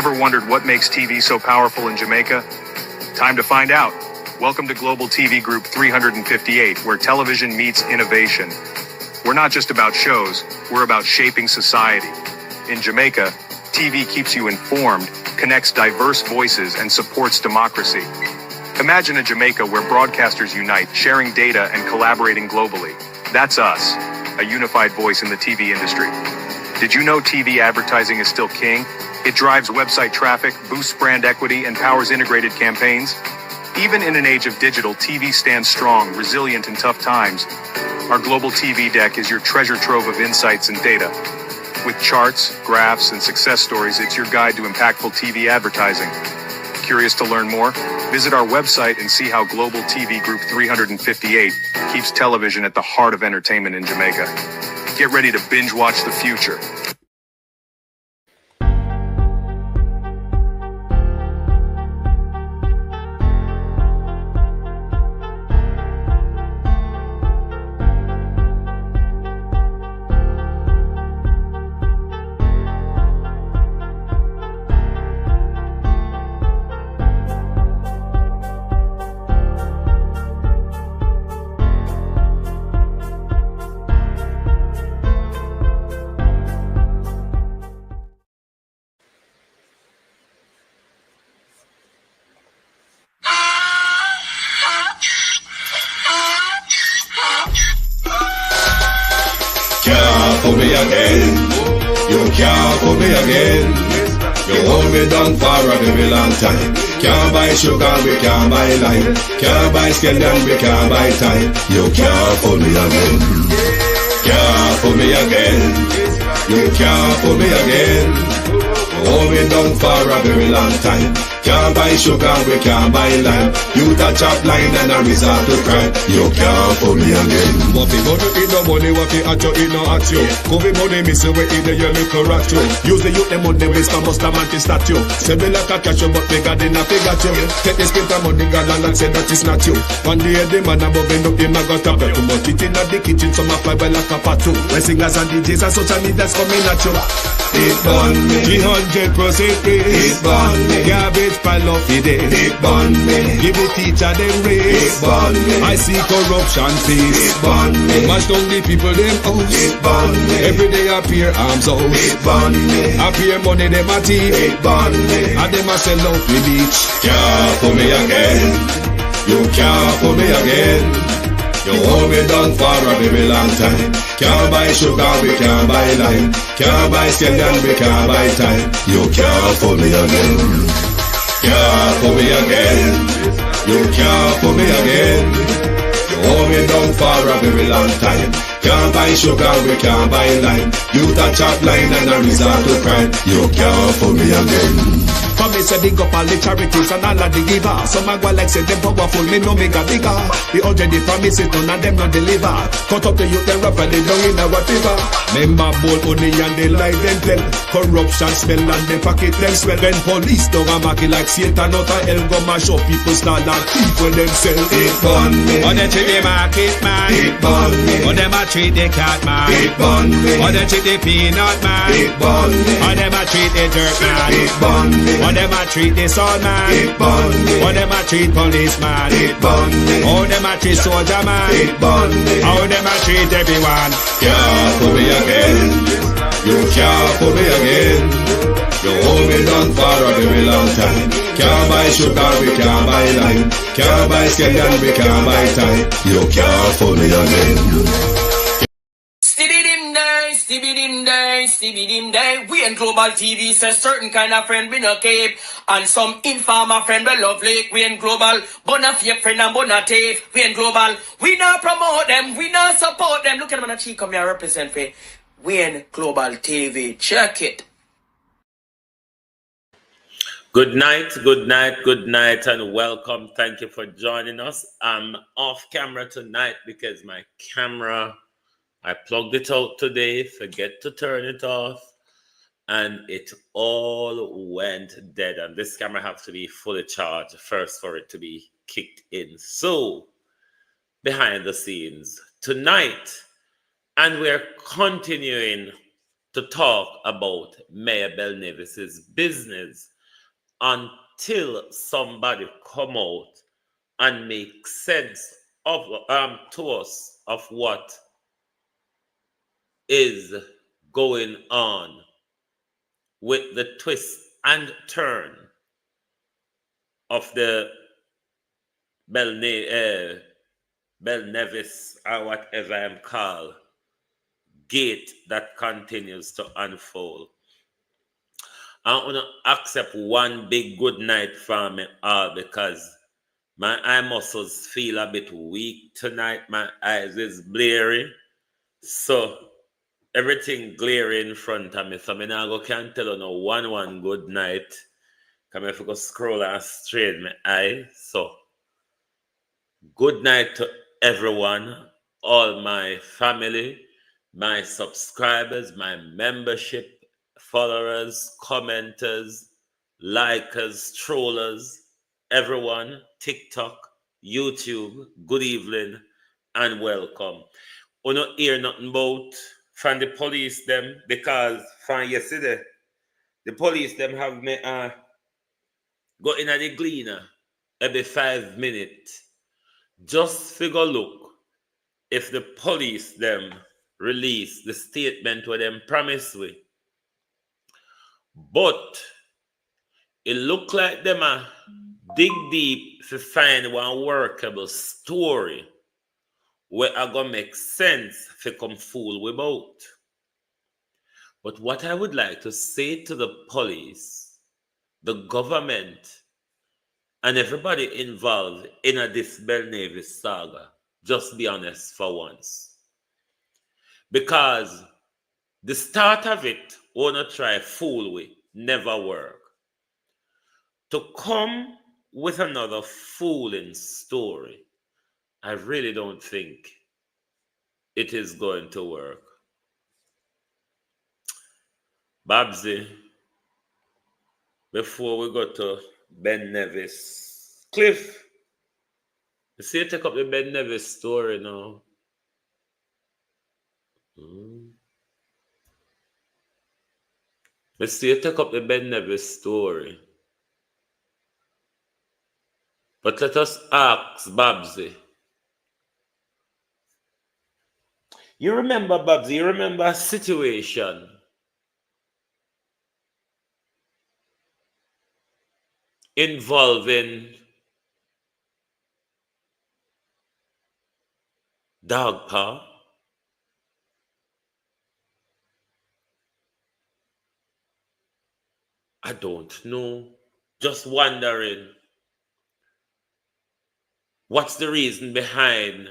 Ever wondered what makes TV so powerful in Jamaica? Time to find out. Welcome to Global TV Group 358, where television meets innovation. We're not just about shows, we're about shaping society. In Jamaica, TV keeps you informed, connects diverse voices, and supports democracy. Imagine a Jamaica where broadcasters unite, sharing data and collaborating globally. That's us, a unified voice in the TV industry. Did you know TV advertising is still king? It drives website traffic, boosts brand equity, and powers integrated campaigns. Even in an age of digital, TV stands strong, resilient in tough times. Our global TV deck is your treasure trove of insights and data. With charts, graphs, and success stories, it's your guide to impactful TV advertising. Curious to learn more? Visit our website and see how Global TV Group 358 keeps television at the heart of entertainment in Jamaica. Get ready to binge watch the future. For me again, you can't for me again. You hold me down for a very long time. Can't buy sugar, we can't buy lime. Can't buy scallion, we can't buy time. You can't for me again. Can't for me again. You can't for me again. Hold me down for a very long time. Can't buy sugar, we can't buy lime. You touch up line and a resort to crime. You can't for me again. What fi money in no money, what fi at you in no at you. Covid money missing we in the your little rat you. Use the youth them money waste and must a man to statue. Say me like a cashew but bigger than a figure you. Take the spit of money gal and say that is not you. One day the man above end up him a got a bet. Too much it in the kitchen, some a fly by like a patu. When singers and DJs and social media's coming at you. It burn me, 300% raise. it burn me, Garbage pile of the day. it burn me, Give the teacher them it raise. burn me, I see corruption it face. burn me, Mash down the people them house. it burn me, Every day appear arms out. it burn me, Appear money them a thief. it burn me. And them a sell out the beach. Can't for me again. You can't for me again. You hold me down for a very long time. Can't buy sugar, we can't buy lime. Can't buy scallion, we can't buy time. You can't for me again. Can't for me again. You can't for me again. You hold me down for a very long time. Can't buy sugar, we can't buy lime. You touch up line and a resort to crime. You can't for me again. For me say big up all the charities and all of the givers. Some a go like say them powerful, me no make a bigger. The 100 the promises, none of them not deliver. Cut up the youth and rap and they down in our river. Member bowl honey and they lie them tell. Corruption smell and they pocket them swell. When police don't a market like Satan out of hell, go mash up people start and thief when them sell. It burn me, Or they treat the market man. it burn me, Or them a treat the cat man. it burn me, Or they treat the peanut man. it burn me, Or them a treat the dirt man. it burn me, Or them a treat the soul man. it burn me, Or them a treat policeman. it burn me, How them a treat soldier man. it burn me. How them a treat everyone. Can't for me again. You can't for me again. You hold me down for a very long time. Can't buy sugar, we can't buy lime. Can't buy scallion, we can't buy time. You can't for me again. Stibby-dim day. We in Global TV say certain kind of friend we no keep. And some informer friend we lovely. We in Global, bona fake friend and bona thief. We in Global, we not promote them, we not support them. Look at them on the cheek, come here represent for. We in Global TV, check it. Good night, and welcome. Thank you for joining us. I'm off camera tonight because my camera, I plugged it out today, forget to turn it off, and it all went dead. And this camera has to be fully charged first for it to be kicked in. So, behind the scenes tonight, and we're continuing to talk about Mayor BELNAVIS's business until somebody come out and make sense of to us of what is going on with the twist and turn of the BELNAVIS, or whatever I'm called, gate that continues to unfold. I want to accept one big good night from me all because my eye muscles feel a bit weak tonight. My eyes is blurry. So everything glary in front of me. So I now can't tell you no one good night. Come if I go scroll and strain my eye. So good night to everyone, all my family, my subscribers, my membership, followers, commenters, likers, trollers, everyone, TikTok, YouTube, good evening and welcome. We don't hear nothing about from the police them because from yesterday, the police them have me go in at the gleaner every 5 minutes. Just figure look if the police them release the statement where them promise we. But it look like them dig deep to find one workable story where I gonna make sense for come fool we both. But what I would like to say to the police, the government, and everybody involved in this BELNAVIS saga, just be honest for once. Because the start of it, wanna try fool with, never work. To come with another fooling story, I really don't think it is going to work. Babsy, before we go to BELNAVIS, Cliff, you see you take up the BELNAVIS story now. Let's see you take up the BELNAVIS story. But let us ask Babsy. You remember, Babsy, you remember a situation involving dog paw? I don't know. Just wondering. What's the reason behind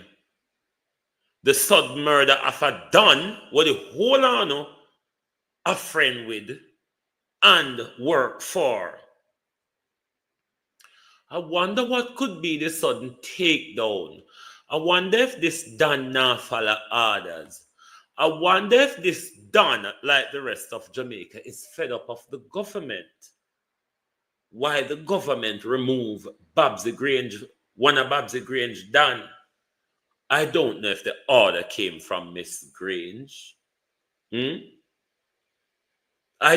the sudden murder of a Don what the whole on a friend with and work for? I wonder what could be the sudden takedown. I wonder if this Don now follow orders. I wonder if this Don, like the rest of Jamaica, is fed up of the government. Why the government remove Babsy Grange, one of Babsy Grange Don? I don't know if the order came from Miss Grange. I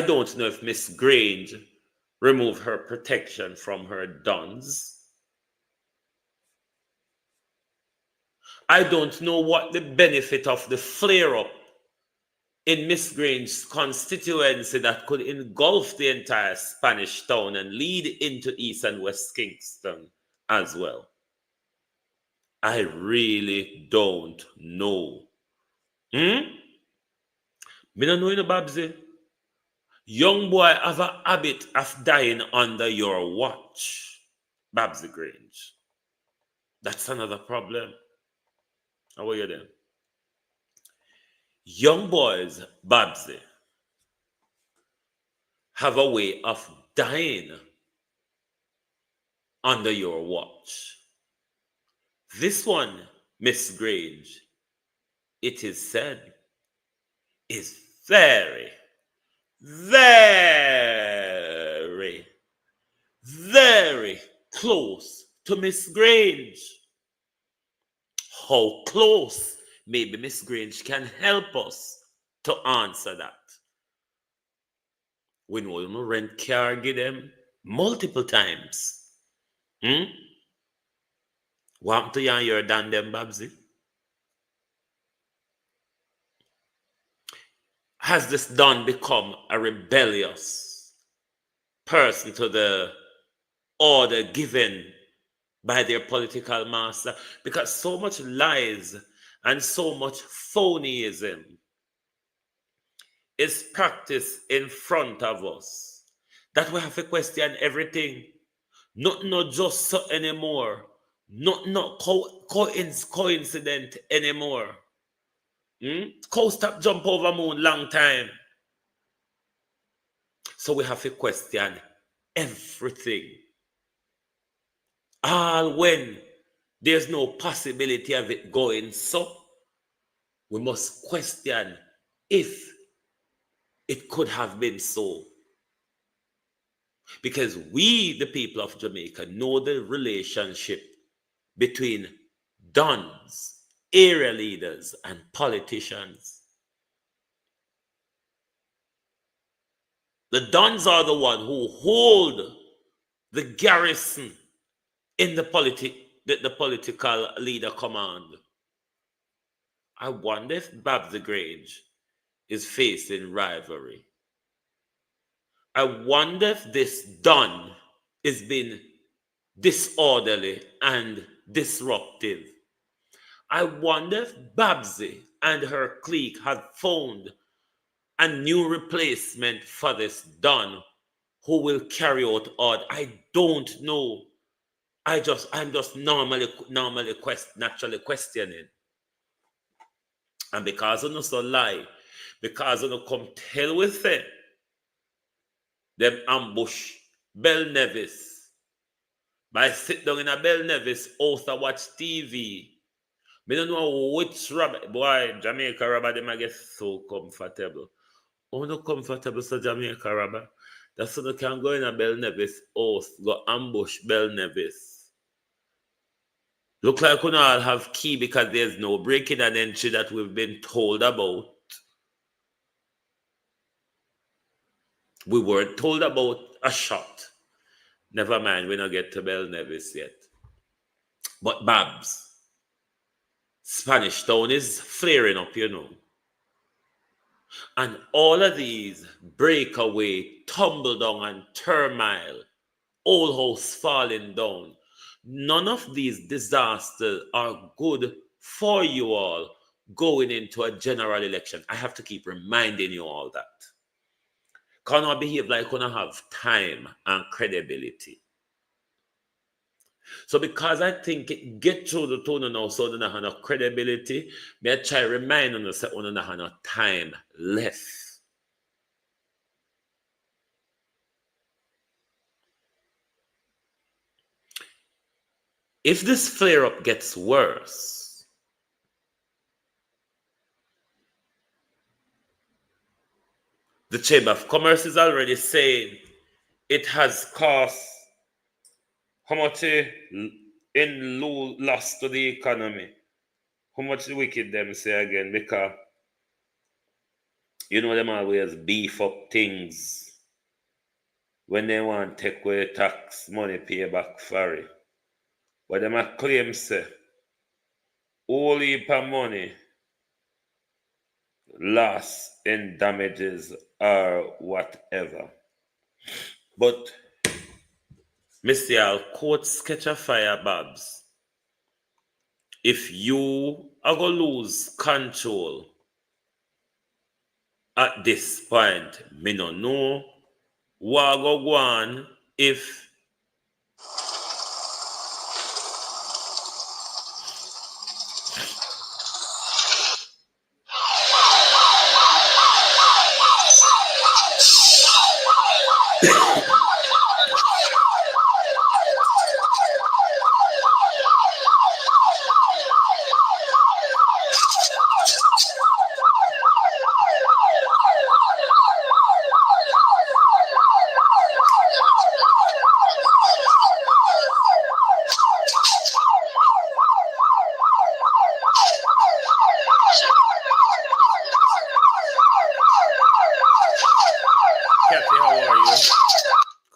don't know if Miss Grange removed her protection from her dons. I don't know what the benefit of the flare-up in Miss Grange's constituency that could engulf the entire Spanish town and lead into East and West Kingston as well. I really don't know. Me don't know, Babsy. Young boy have a habit of dying under your watch, Babsy Grange. That's another problem. How are you then? Young boys, Babsy, have a way of dying under your watch. This one, Miss Grange, it is said, is very, very, very close to Miss Grange. How close? Maybe Miss Grange can help us to answer that. We know you know, rent car, give them multiple times. What happened to you and your Dan them, Babsy? Has this Don become a rebellious person to the order given by their political master? Because so much lies and so much phonyism is practiced in front of us that we have to question everything. Not just so anymore. Not coincident anymore. Cow stop jump over moon long time. So we have to question everything. All when there's no possibility of it going so, we must question if it could have been so. Because we, the people of Jamaica, know the relationship between dons, area leaders, and politicians. The dons are the one who hold the garrison in the political leader command. I wonder if Babs the Grange is facing rivalry. I wonder if this Don is being disorderly and disruptive. I wonder if Babsy and her clique have found a new replacement for this Don who will carry out order. I don't know. I'm just naturally questioning. And because of no so lie, because of no come tell with it, them ambush BELNAVIS. By sit down in a BELNAVIS house to watch TV. Me don't know which rabbit. Boy, Jamaica rabbit, them I get so comfortable. Oh, no comfortable so Jamaica rabbit. That's so they can go in a BELNAVIS house, go ambush BELNAVIS. Look like we all have key because there's no breaking and entry that we've been told about. We weren't told about a shot. Never mind, we don't get to BELNAVIS yet. But Babs, Spanish Town is flaring up, you know. And all of these breakaway, tumble down and turmoil, old house falling down, none of these disasters are good for you all going into a general election. I have to keep reminding you all that. Cannot behave like you don't have time and credibility. So because I think it get through the tone now so they don't have no credibility, may I try remind you that we don't have no time left. If this flare-up gets worse, the Chamber of Commerce is already saying it has cost how much in loss to the economy. How much wicked them say again, because you know them always beef up things when they want to take away tax money pay back for it. But them a claim say whole heap of money loss in damages or whatever. But Mr. I'll quote Sketch of Fire Babs. If you are going to lose control at this point, me no know what go on if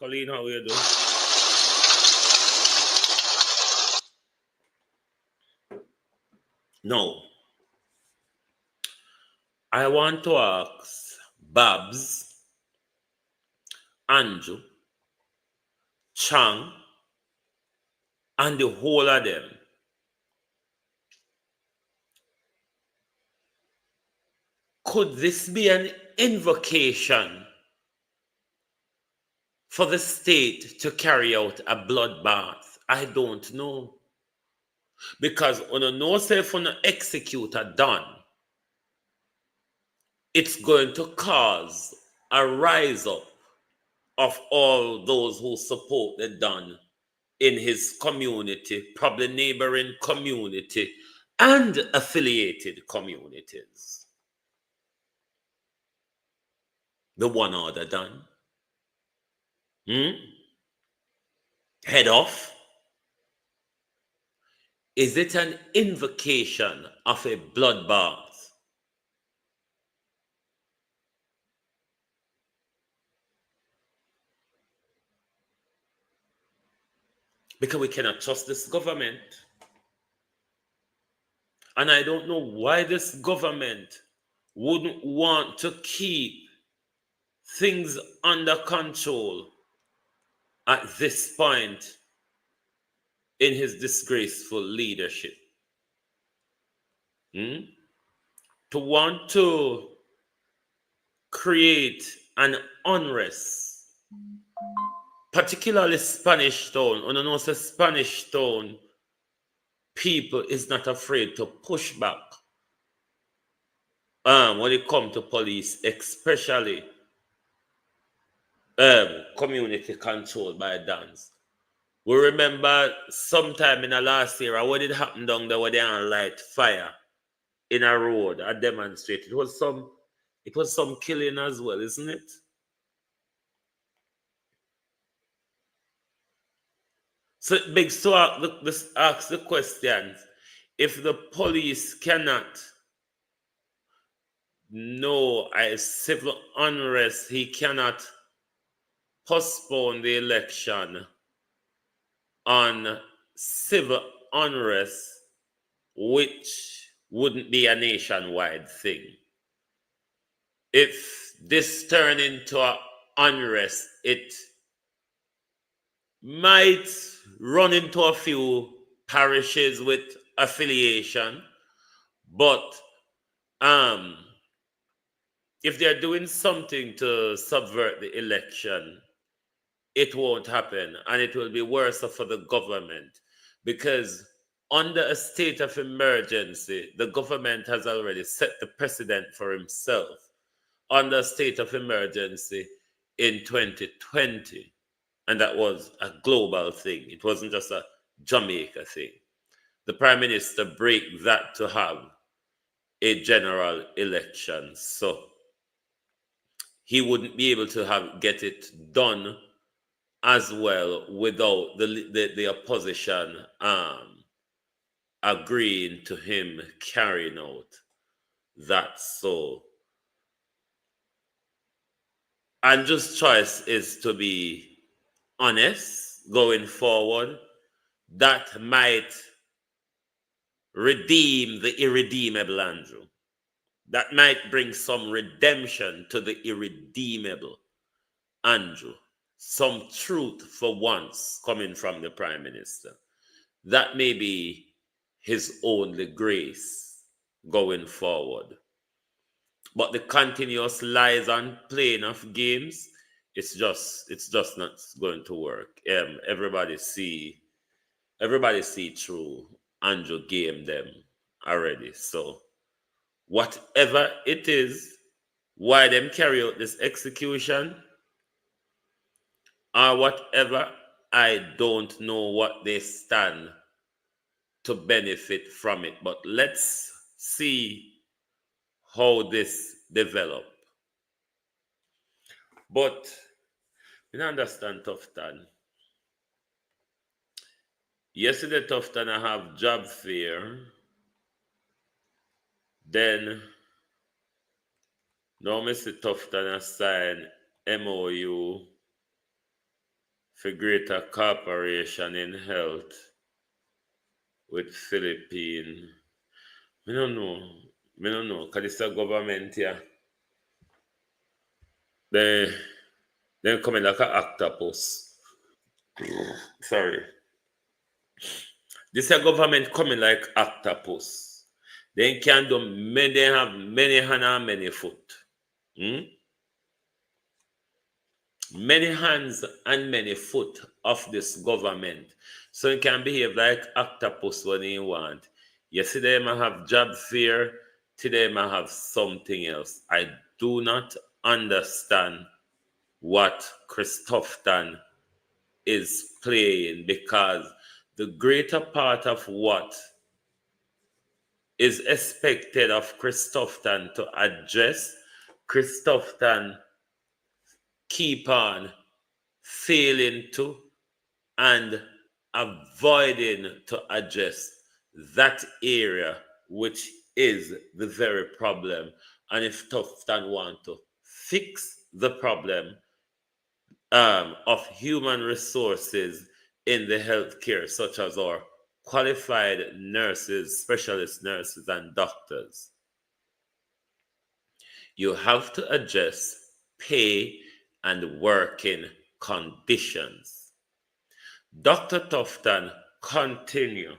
Colleen, how you doing? No. I want to ask Babs, Andrew, Chang, and the whole of them. Could this be an invocation for the state to carry out a bloodbath? I don't know. Because on a no self on an executor done, it's going to cause a rise up of all those who support the Don in his community, probably neighboring community, and affiliated communities. The one order done. Head off. Is it an invocation of a bloodbath? Because we cannot trust this government. And I don't know why this government wouldn't want to keep things under control at this point in his disgraceful leadership. To want to create an unrest, particularly Spanish Town. On know, Spanish Town people is not afraid to push back when it comes to police, especially community controlled by Dons. We remember sometime in the last year, what did happen down there where they light fire in a road, a demonstrate. It was some killing as well, isn't it? So it begs to ask the question, if the police cannot know a civil unrest, he cannot postpone the election on civil unrest, which wouldn't be a nationwide thing. If this turned into an unrest, it might run into a few parishes with affiliation, but if they're doing something to subvert the election, it won't happen, and it will be worse for the government, because under a state of emergency, the government has already set the precedent for himself under a state of emergency in 2020. And that was a global thing. It wasn't just a Jamaica thing. The Prime Minister break that to have a general election. So he wouldn't be able to get it done as well without the opposition agreeing to him carrying out that. So Andrew's choice is to be honest going forward. That might redeem the irredeemable Andrew. That might bring some redemption to the irredeemable Andrew. Some truth for once coming from the Prime Minister. That may be his only grace going forward. But the continuous lies and playing of games, it's just not going to work. Everybody see through Andrew game them already. So whatever it is, why them carry out this execution or whatever, I don't know what they stand to benefit from it. But let's see how this develop. But you understand Tufton. Yesterday Tufton I have job fair. Then now Mr. Tufton I sign MOU for greater cooperation in health with Philippines. I don't know, because it's a government here. They come in like an octopus. Sorry. This a government coming like octopus. They can do many, they have many hand and many foot. Many hands and many foot of this government. So it can behave like octopus when you want. Yesterday might have job fear, today might have something else. I do not understand what Christofton is playing, because the greater part of what is expected of Christofton to address, Christofton keep on failing to and avoiding to address that area, which is the very problem. And if Tufton want to fix the problem of human resources in the healthcare, such as our qualified nurses, specialist nurses, and doctors, you have to address pay and working conditions. Dr. Tufton continue.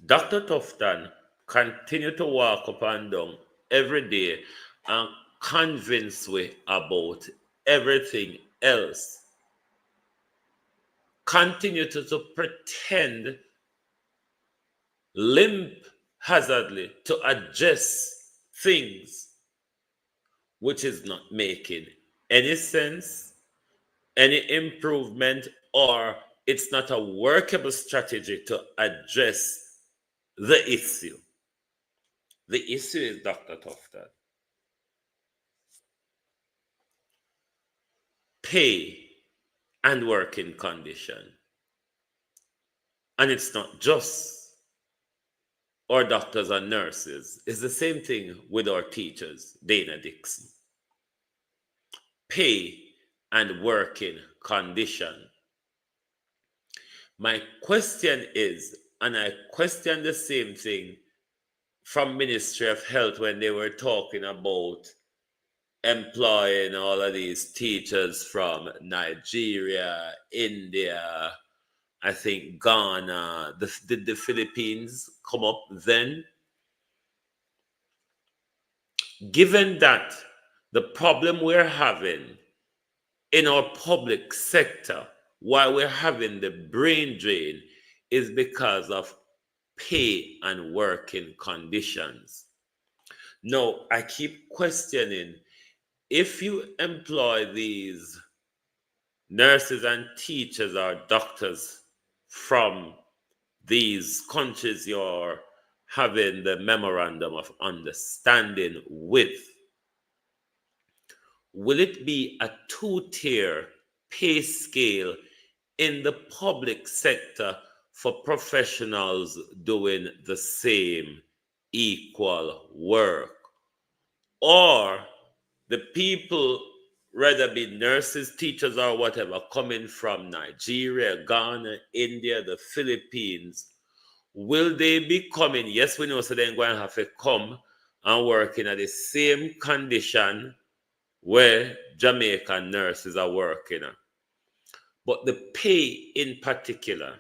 Dr. Tufton continue to walk up and down every day and convince we about everything else. Continue to pretend limp hazardly to address things which is not making any sense, any improvement, or it's not a workable strategy to address the issue. The issue is Dr. Tufton. Pay and working condition. And it's not just our doctors and nurses. It's the same thing with our teachers, Dana Dixon. Pay and working condition. My question is, and I question the same thing from Ministry of Health when they were talking about employing all of these teachers from Nigeria, India, I think Ghana. Did the Philippines come up then? Given that the problem we're having in our public sector, why we're having the brain drain, is because of pay and working conditions. Now, I keep questioning, if you employ these nurses and teachers or doctors from these countries you're having the memorandum of understanding with, will it be a two-tier pay scale in the public sector for professionals doing the same equal work? Or the people, whether be nurses, teachers, or whatever, coming from Nigeria, Ghana, India, the Philippines, will they be coming? Yes, we know, so they're going to have to come and work in the same condition where Jamaican nurses are working. But the pay in particular,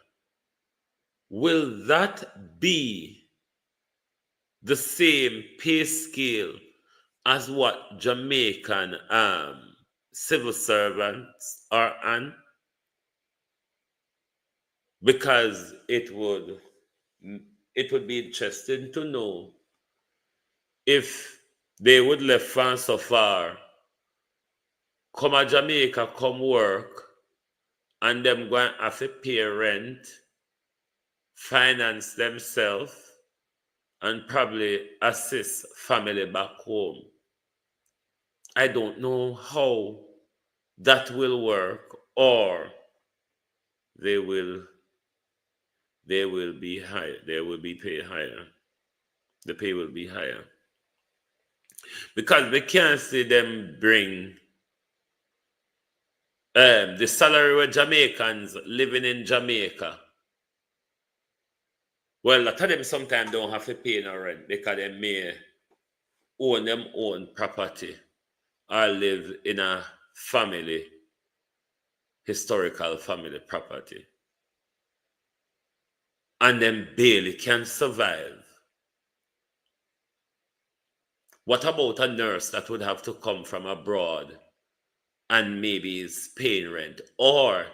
will that be the same pay scale as what Jamaican civil servants are on? Because it would be interesting to know if they would left France so far, come to Jamaica, come work, and them going to have to pay rent, finance themselves, and probably assist family back home. I don't know how that will work, or they will be higher. They will be paid higher. The pay will be higher. Because we can't see them bring the salary with Jamaicans living in Jamaica. Well, a lot of them sometimes don't have to pay no rent because they may own them own property or live in a family, historical family property. And then barely can survive. What about a nurse that would have to come from abroad and maybe is paying rent? Or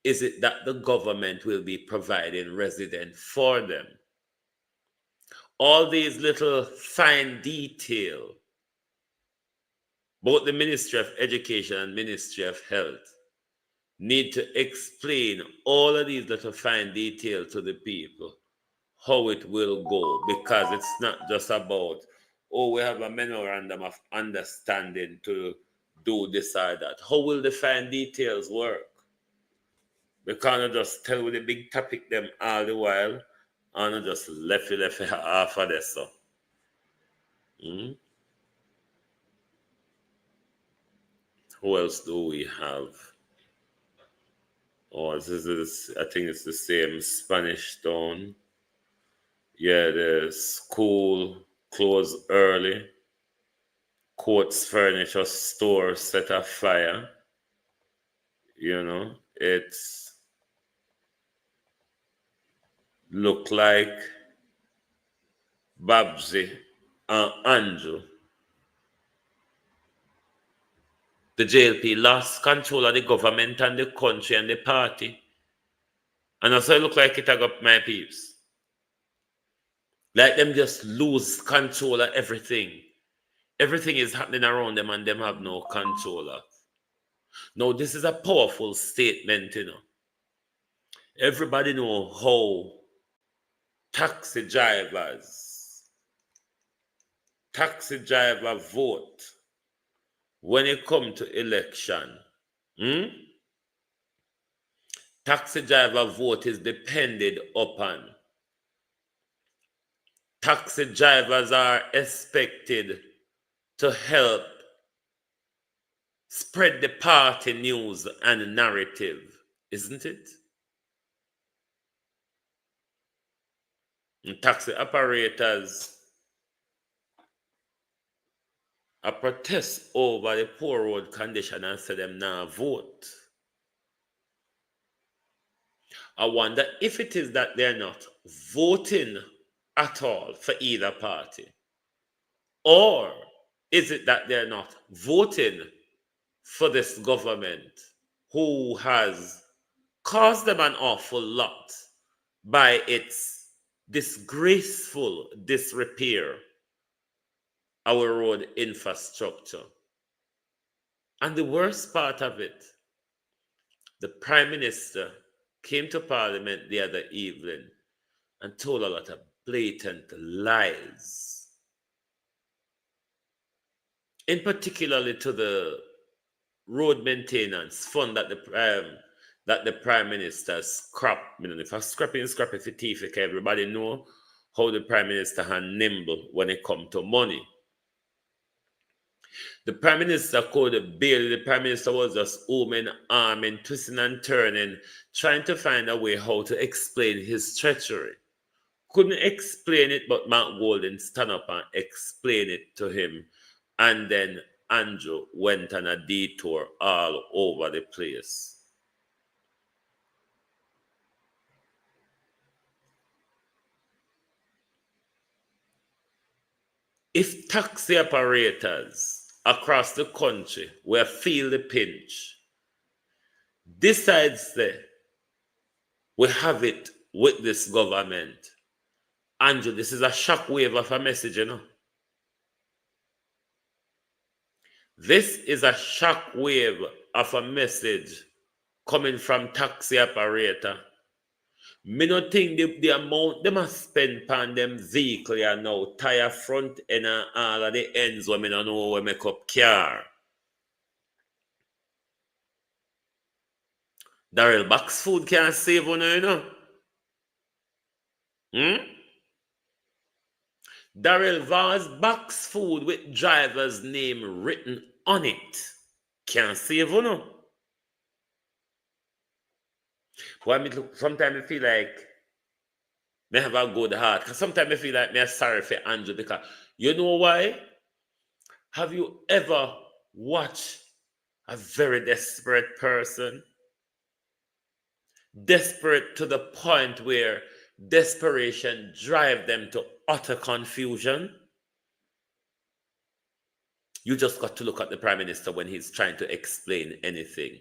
is it that the government will be providing residence for them? All these little fine detail, both the Ministry of Education and Ministry of Health need to explain all of these little fine detail to the people, how it will go, because it's not just about, oh, we have a memorandum of understanding to do this or that. How will the fine details work? We can't just tell with the big topic them all the while and just left it half of this stuff. Who else do we have? Oh, this is, I think it's the same Spanish Town. Yeah, the school closed early. Courts furniture store set afire. You know, it's look like Babsy and Andrew, the JLP, lost control of the government and the country and the party. And also it look like it I got my peeps. Like them just lose control of everything. Everything is happening around them and them have no control of. Now, this is a powerful statement, you know. Everybody know how taxi driver vote when it come to election. Taxi driver vote is depended upon. Taxi drivers are expected to help spread the party news and narrative, isn't it? And taxi operators are protest over the poor road condition and say them now vote. I wonder if it is that they're not voting at all for either party, or is it that they're not voting for this government who has caused them an awful lot by its disgraceful disrepair our road infrastructure. And the worst part of it, the Prime Minister came to Parliament the other evening and told a lot of blatant lies, in particularly to the road maintenance fund that the Prime Minister scrapped. I mean, if I scrap it for teeth, everybody know how the Prime Minister had nimble when it come to money. The Prime Minister could bail. The Prime Minister was just ooming, arming, twisting and turning, trying to find a way how to explain his treachery. Couldn't explain it, but Mark Golden stand up and explain it to him. And then Andrew went on a detour all over the place. If taxi operators across the country will feel the pinch, decides that we have it with this government, Andrew, this is a shockwave of a message, you know. This is a shockwave of a message coming from taxi operator. Me no think the amount they must spend on them vehicle are now tire front end and all of the ends where me no know where make up car. Daryl box food can't save one, you know. Daryl Vaz box food with driver's name written on it can't save one. Sometimes I feel like me have a good heart. Because sometimes I feel like me sorry for Andrew because you know why? Have you ever watched a very desperate person? Desperate to the point where desperation drive them to utter confusion? You just got to look at the Prime Minister when he's trying to explain anything.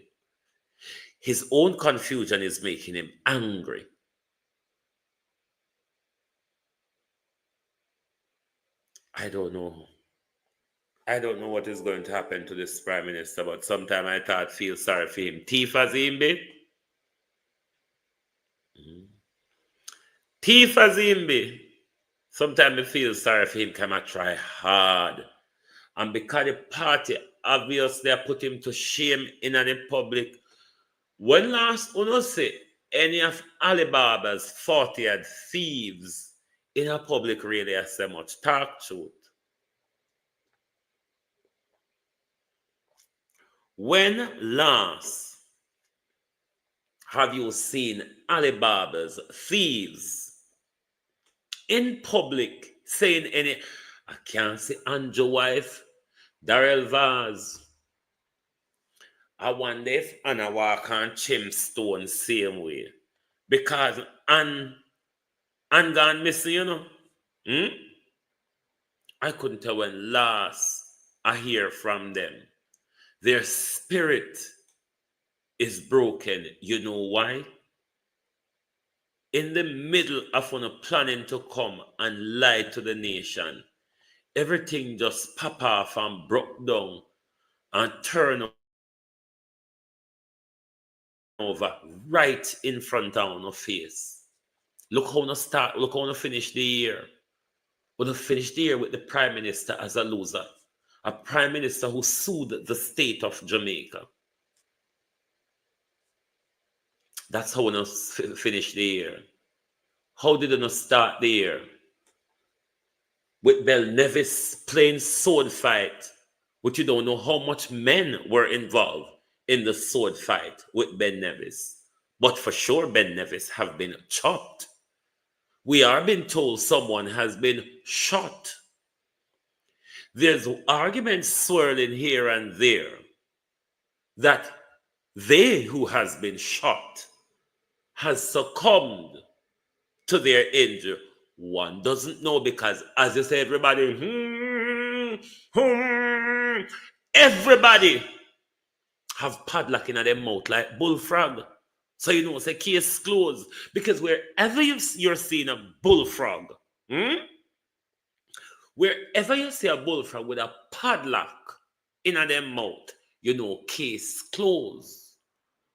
His own confusion is making him angry. I don't know. I don't know what is going to happen to this Prime Minister, but sometimes I thought feel sorry for him. Thief as him be. Thief as him be. Sometimes I feel sorry for him, can I try hard. And because the party obviously put him to shame in the public. When last you say any of Alibaba's 40 thieves in a public really has so much talk truth? When last have you seen Alibaba's thieves in public saying any? I can't see Andrew wife, Darrell Vaz. I wonder if Anna walk on Chimstone same way. Because Anne gone missing, you know. I couldn't tell when last I hear from them. Their spirit is broken. You know why? In the middle of when planning to come and lie to the nation, everything just pop off and broke down and turn over right in front of our face. Look how we finish the year. We finish the year with the Prime Minister as a loser. A Prime Minister who sued the state of Jamaica. That's how we finish the year. How did we start the year? With BELNAVIS playing sword fight, but you don't know how much men were involved in the sword fight with BELNAVIS. But for sure, BELNAVIS have been chopped. We are being told someone has been shot. There's arguments swirling here and there that they who has been shot has succumbed to their injury. One doesn't know because, as you say, everybody have padlock in their mouth like bullfrog. So you know, it's a case closed. Because wherever you're seeing a bullfrog, wherever you see a bullfrog with a padlock in their mouth, you know, case closed.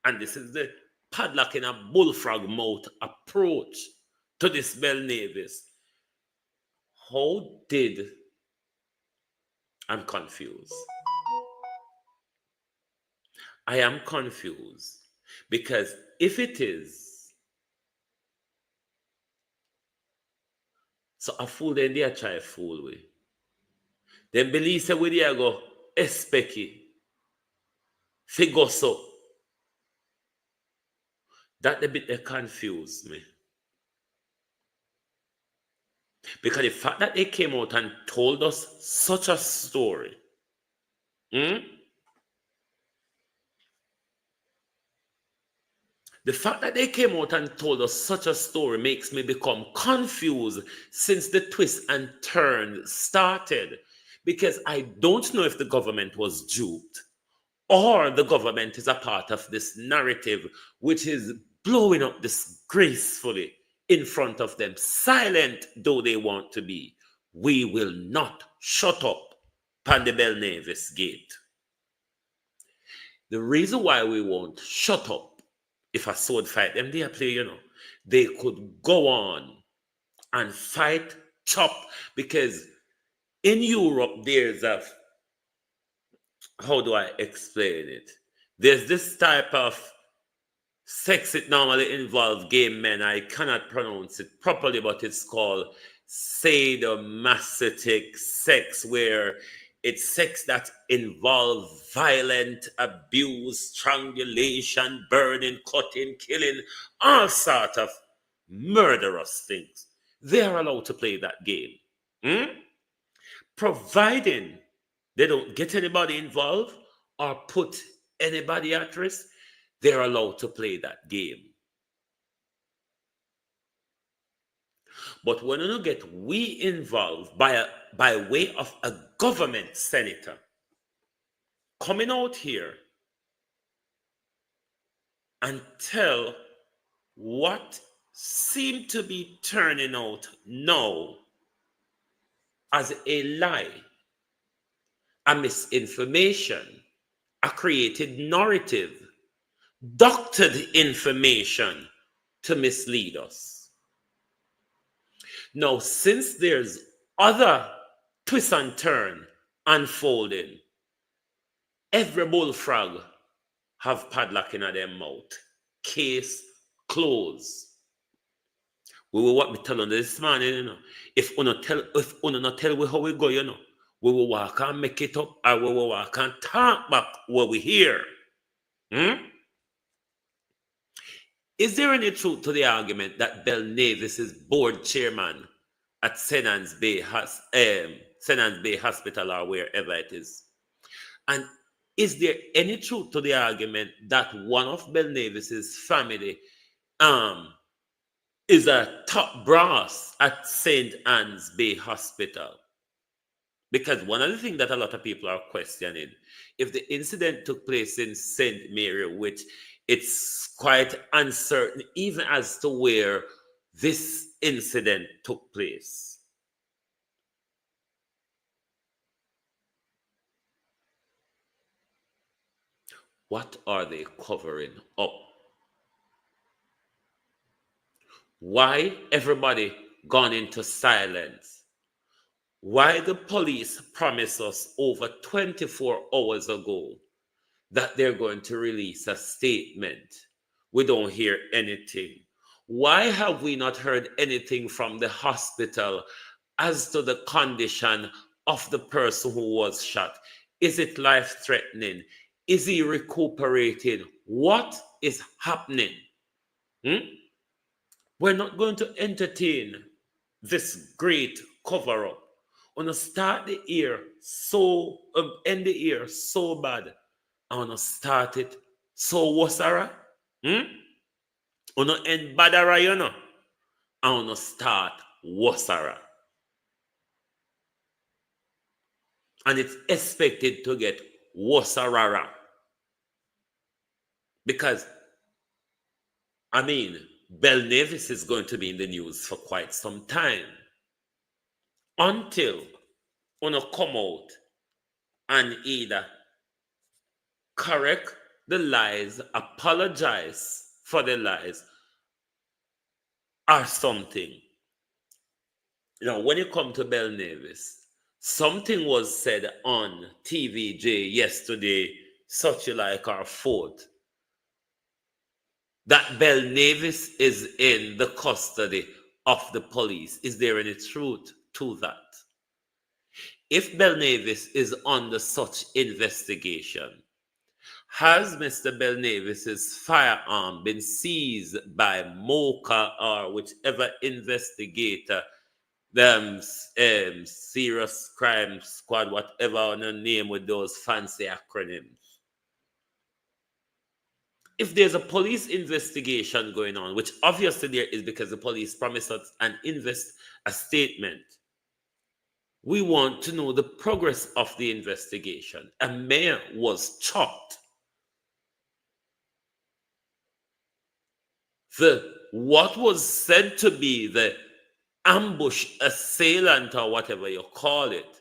And this is the padlock in a bullfrog mouth approach to this BELNAVIS. How did... I'm confused. I am confused. Because if it is, so a fool then they try to fool we. Then believe say we there go expecty. Figure so. That a bit they confuse me. Because the fact that they came out and told us such a story, the fact that they came out and told us such a story makes me become confused since the twist and turn started. Because I don't know if the government was duped or the government is a part of this narrative which is blowing up disgracefully in front of them. Silent though they want to be, we will not shut up upon the BELNAVIS gate. The reason why we won't shut up, if a sword fight them, they play, you know, they could go on and fight, chop, because in Europe there's a, how do I explain it? There's this type of sex, it normally involves gay men. I cannot pronounce it properly, but it's called sadomasochistic sex, where It's sex that involves violent abuse, strangulation, burning, cutting, killing, all sort of murderous things. They are allowed to play that game. Hmm? Providing they don't get anybody involved or put anybody at risk, they're allowed to play that game. But when you get we involved by way of a government senator coming out here and tell what seemed to be turning out now as a lie, a misinformation, a created narrative, doctored information to mislead us. Now, since there's other twist and turn unfolding, every bullfrog have padlock in their mouth. Case closed. We will what we tell on this morning, you know. If we not tell we how we go, you know, we will walk and make it up, or we will walk and talk back what we hear. Is there any truth to the argument that BELNAVIS is board chairman at Senans Bay Hospital or wherever it is? And is there any truth to the argument that one of BELNAVIS's family is a top brass at St. Anne's Bay Hospital? Because one of the things that a lot of people are questioning, if the incident took place in St. Mary, which it's quite uncertain even as to where this incident took place. What are they covering up? Why everybody gone into silence? Why the police promised us over 24 hours ago that they're going to release a statement? We don't hear anything. Why have we not heard anything from the hospital as to the condition of the person who was shot? Is it life-threatening? Is he recuperated? What is happening? We're not going to entertain this great cover-up. On to start the year so end the year so bad. I want to start it so wasara. I want to end badara, you know. I want to start wasara. And it's expected to get wasarara. Because, I mean, BELNAVIS is going to be in the news for quite some time. Until you come out and either correct the lies, apologize for the lies, or something. You know, when you come to BELNAVIS, something was said on TVJ yesterday, such like our fourth, that BELNAVIS is in the custody of the police. Is there any truth to that? If BELNAVIS is under such investigation, has Mr. BELNAVIS's firearm been seized by MOCA or whichever investigator, the Serious Crime Squad, whatever on the name with those fancy acronyms? If there's a police investigation going on, which obviously there is because the police promised us a statement, we want to know the progress of the investigation. A mayor was chopped. What was said to be the ambush assailant or whatever you call it,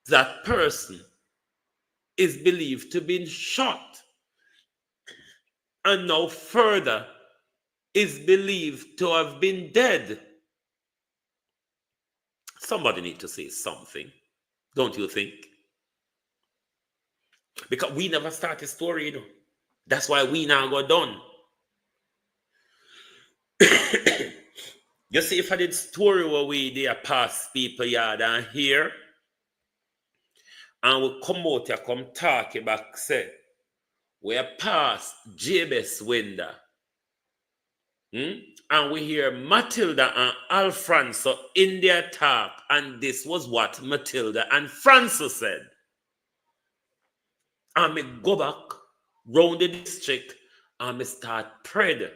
that person is believed to have been shot. And now further is believed to have been dead. Somebody need to say something, don't you think? Because we never start a story, you know. That's why we now go done. You see, if I did story where we there pass people yard and here, and we come out here, come talk about say, we are past Jabez window. And we hear Matilda and Alfonso in their talk, and this was what Matilda and Francis said. And me go back round the district and me start praying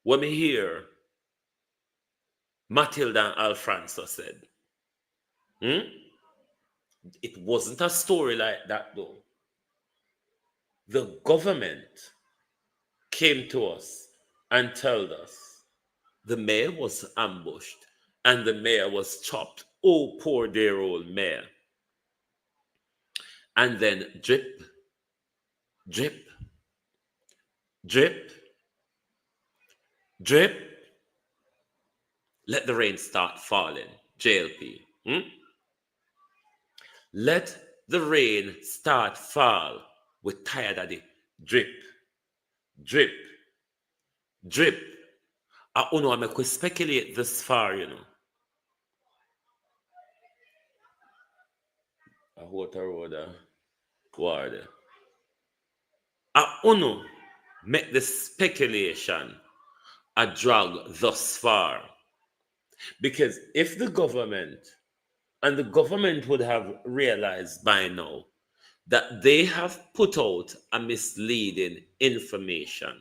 when me hear Matilda and Alfonso said. It wasn't a story like that though. The government came to us and told us the mayor was ambushed and the mayor was chopped. Oh, poor dear old mayor. And then drip, drip, drip, drip. Let the rain start falling. JLP. Let the rain start fall. We're tired of the drip, drip, drip. I don't know, I make we speculate this far, you know. A water road, water. I don't know, make the speculation a drag thus far. Because if the government, and the government would have realized by now that they have put out a misleading information,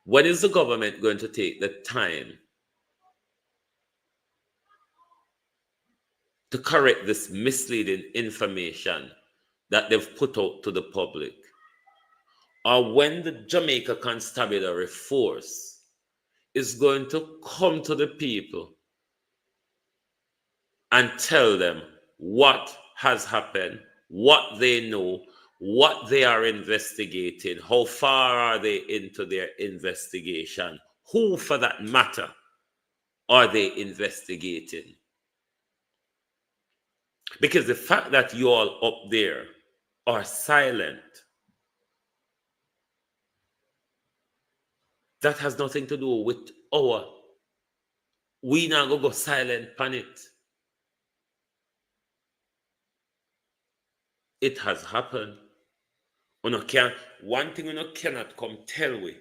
when is the government going to take the time to correct this misleading information that they've put out to the public? Or when the Jamaica Constabulary Force is going to come to the people and tell them what has happened, what they know, what they are investigating, how far are they into their investigation, who, for that matter, are they investigating? Because the fact that you all up there are silent, that has nothing to do with we now go silent pan it. It has happened. One thing you cannot come tell we,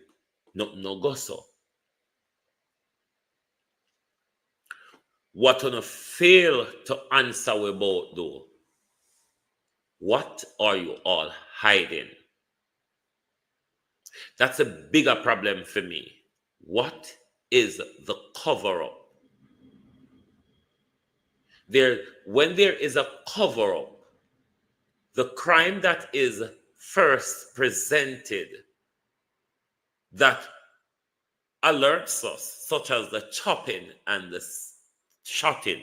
no go so. What you fail to answer about though? What are you all hiding? That's a bigger problem for me. What is the cover-up? When there is a cover-up, the crime that is first presented that alerts us, such as the chopping and the shotting,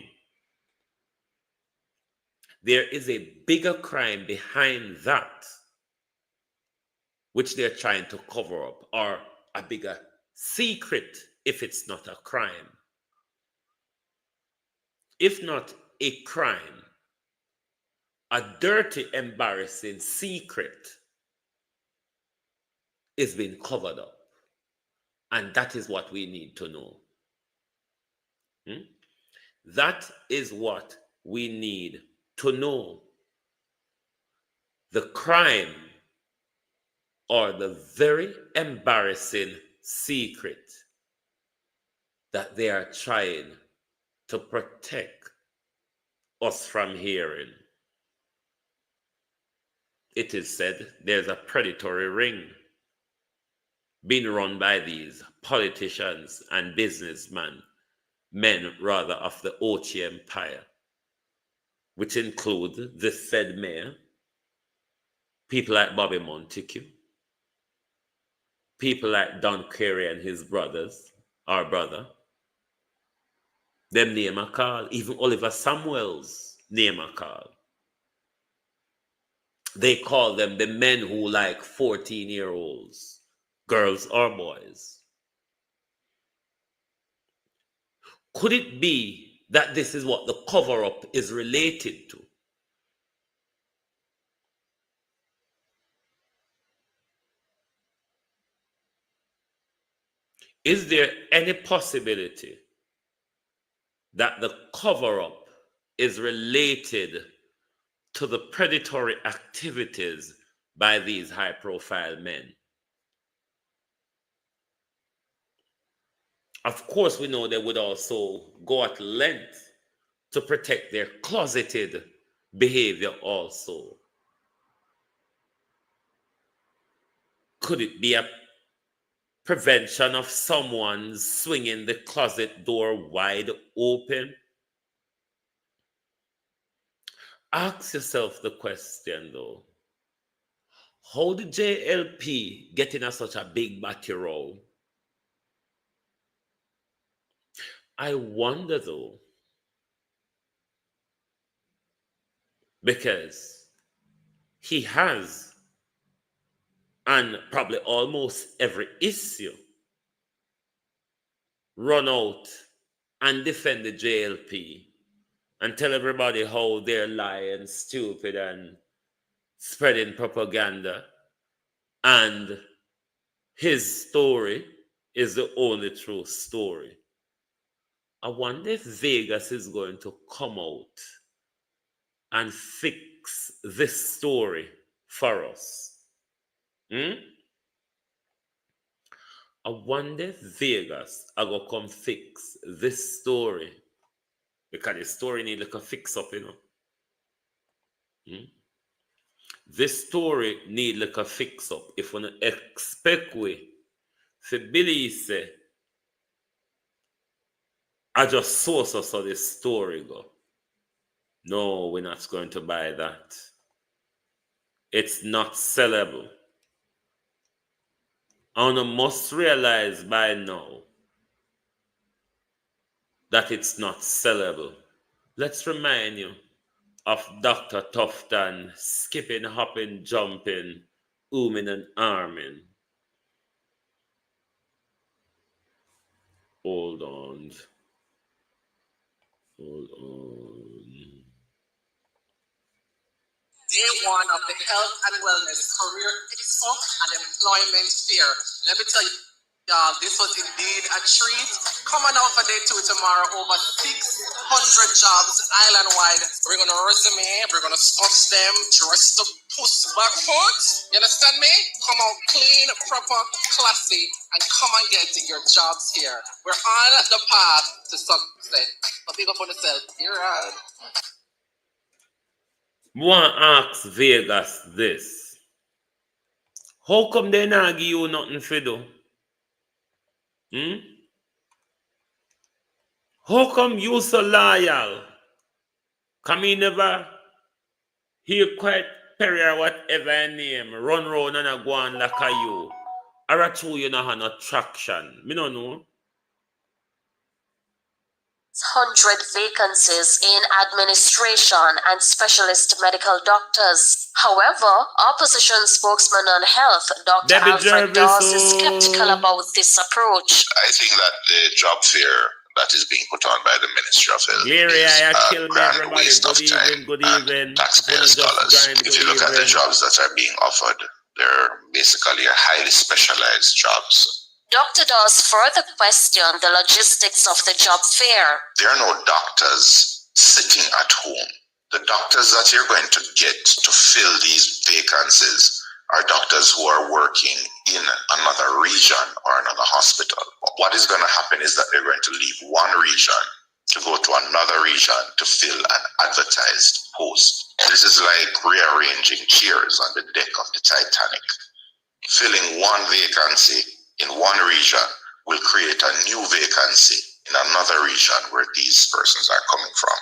there is a bigger crime behind that which they're trying to cover up, or a bigger secret if it's not a crime. If not a crime, a dirty, embarrassing secret is being covered up. And that is what we need to know. That is what we need to know. The crime or the very embarrassing secret that they are trying to protect us from hearing. It is said there's a predatory ring being run by these politicians and businessmen, men rather, of the Ochi Empire, which include the said mayor, people like Bobby Montague, people like Don Kerry and his brothers, our brother, them name a call, even Oliver Samuels name a call. They call them the men who like 14-year-olds, girls or boys. Could it be that this is what the cover-up is related to? Is there any possibility that the cover-up is related to the predatory activities by these high-profile men. Of course, we know they would also go at length to protect their closeted behavior also. Could it be a prevention of someone swinging the closet door wide open? Ask yourself the question though. How did JLP get in such a big batty row? I wonder though, because he has, and probably almost every issue, run out and defend the JLP and tell everybody how they're lying, stupid, and spreading propaganda. And his story is the only true story. I wonder if Vegas is going to come out and fix this story for us. I wonder if Vegas are going to come fix this story, because the story need like a fix up, you know. This story need like a fix up. If we expect we to believe say I just source us how this story go. No, we're not going to buy that. It's not sellable. And you must realize by now that it's not sellable. Let's remind you of Dr. Tufton skipping, hopping, jumping, ooming and arming. Hold on. Day one of the Health and Wellness Career Expo and Employment Fair. Let me tell you, y'all, this was indeed a treat. Come on out for day 2 tomorrow. Over 600 jobs island-wide. We're going to resume, we're going to stuff them, dress the puss back foot. You understand me? Come out clean, proper, classy, and come and get your jobs here. We're on the path to success. But big up on yourself. You're right. Want ask Vegas this. How come they not give you nothing for do? How come you so loyal? Come in never hear quite Perry or whatever name run round and a go on like a you. Or a true you not have no traction. Me don't know. 100 vacancies in administration and specialist medical doctors. However, opposition spokesman on health, Dr. Alfred Dawes, is skeptical about this approach. I think that the job fair that is being put on by the Ministry of Health is a grand waste of time and taxpayers' dollars. If you look at the jobs that are being offered, they're basically highly specialized jobs. Dr. Dawes further questioned the logistics of the job fair. There are no doctors sitting at home. The doctors that you're going to get to fill these vacancies are doctors who are working in another region or another hospital. What is going to happen is that they're going to leave one region to go to another region to fill an advertised post. This is like rearranging chairs on the deck of the Titanic. Filling one vacancy in one region will create a new vacancy in another region where these persons are coming from.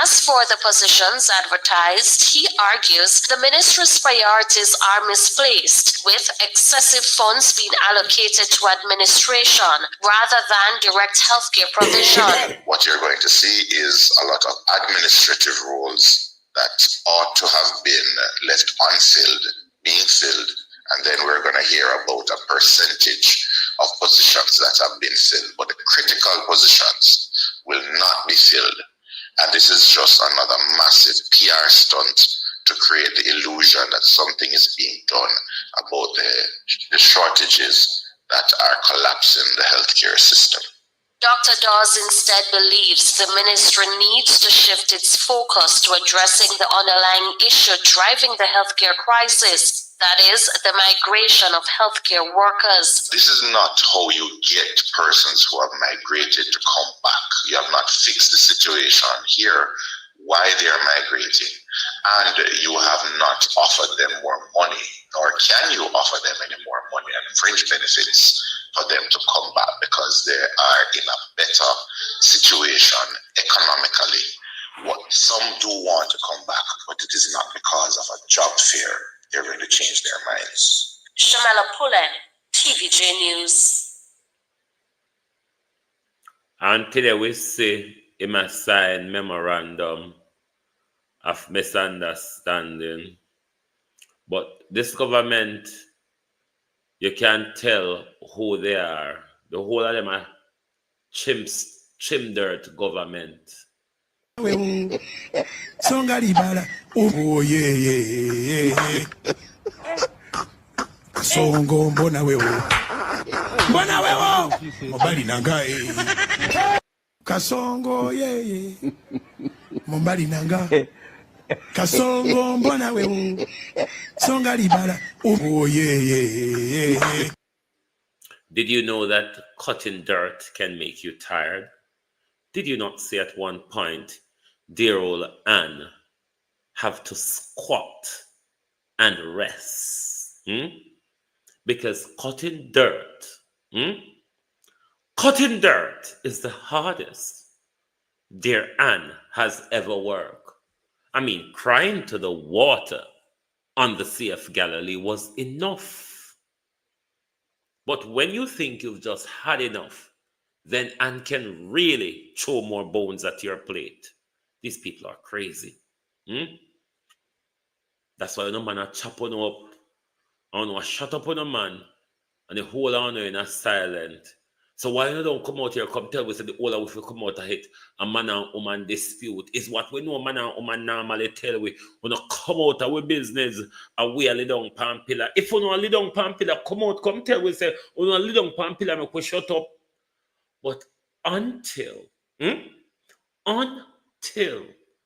As for the positions advertised, he argues the ministry's priorities are misplaced, with excessive funds being allocated to administration rather than direct healthcare provision. What you're going to see is a lot of administrative roles that ought to have been left unfilled, being filled, and then we're going to hear about a percentage of positions that have been filled, but the critical positions will not be filled. And this is just another massive PR stunt to create the illusion that something is being done about the shortages that are collapsing the healthcare system. Dr. Dawes instead believes the ministry needs to shift its focus to addressing the underlying issue driving the healthcare crisis, that is, the migration of healthcare workers. This is not how you get persons who have migrated to come back. You have not fixed the situation here, why they are migrating, and you have not offered them more money, nor can you offer them any more money and fringe benefits for them to come back, because they are in a better situation economically. What some do want to come back, but it is not because of a job fair. They're going to change their minds. Shamala Pullen, TVJ News. Until we see him a sign memorandum of misunderstanding, but this government, you can't tell who they are. The whole of them are chim dirt government. Oh yeah. Songo mbona wewe. Mbona wewe. Mobali nanga Kasongo yeah. Mobali nanga. Kasongo mbona wewe. Songa libala. Oh yeah. Did you know that cutting dirt can make you tired? Did you not see at one point dear old Anne have to squat and rest? Because cutting dirt is the hardest dear Anne has ever worked. I mean, crying to the water on the Sea of Galilee was enough. But when you think you've just had enough, then Anne can really throw more bones at your plate. These people are crazy. That's why no man are chopping up, and no shut up on a man, and the whole on in a silent. So why you don't come out here, come tell us that the whole of we come out of it, a man and woman dispute is what we know man and woman normally tell we not come out of our business and we are lay down pan pillar. If you don't lay down pan pillar, come out, come tell we say we don't lay down pan pillar, make we shut up. But until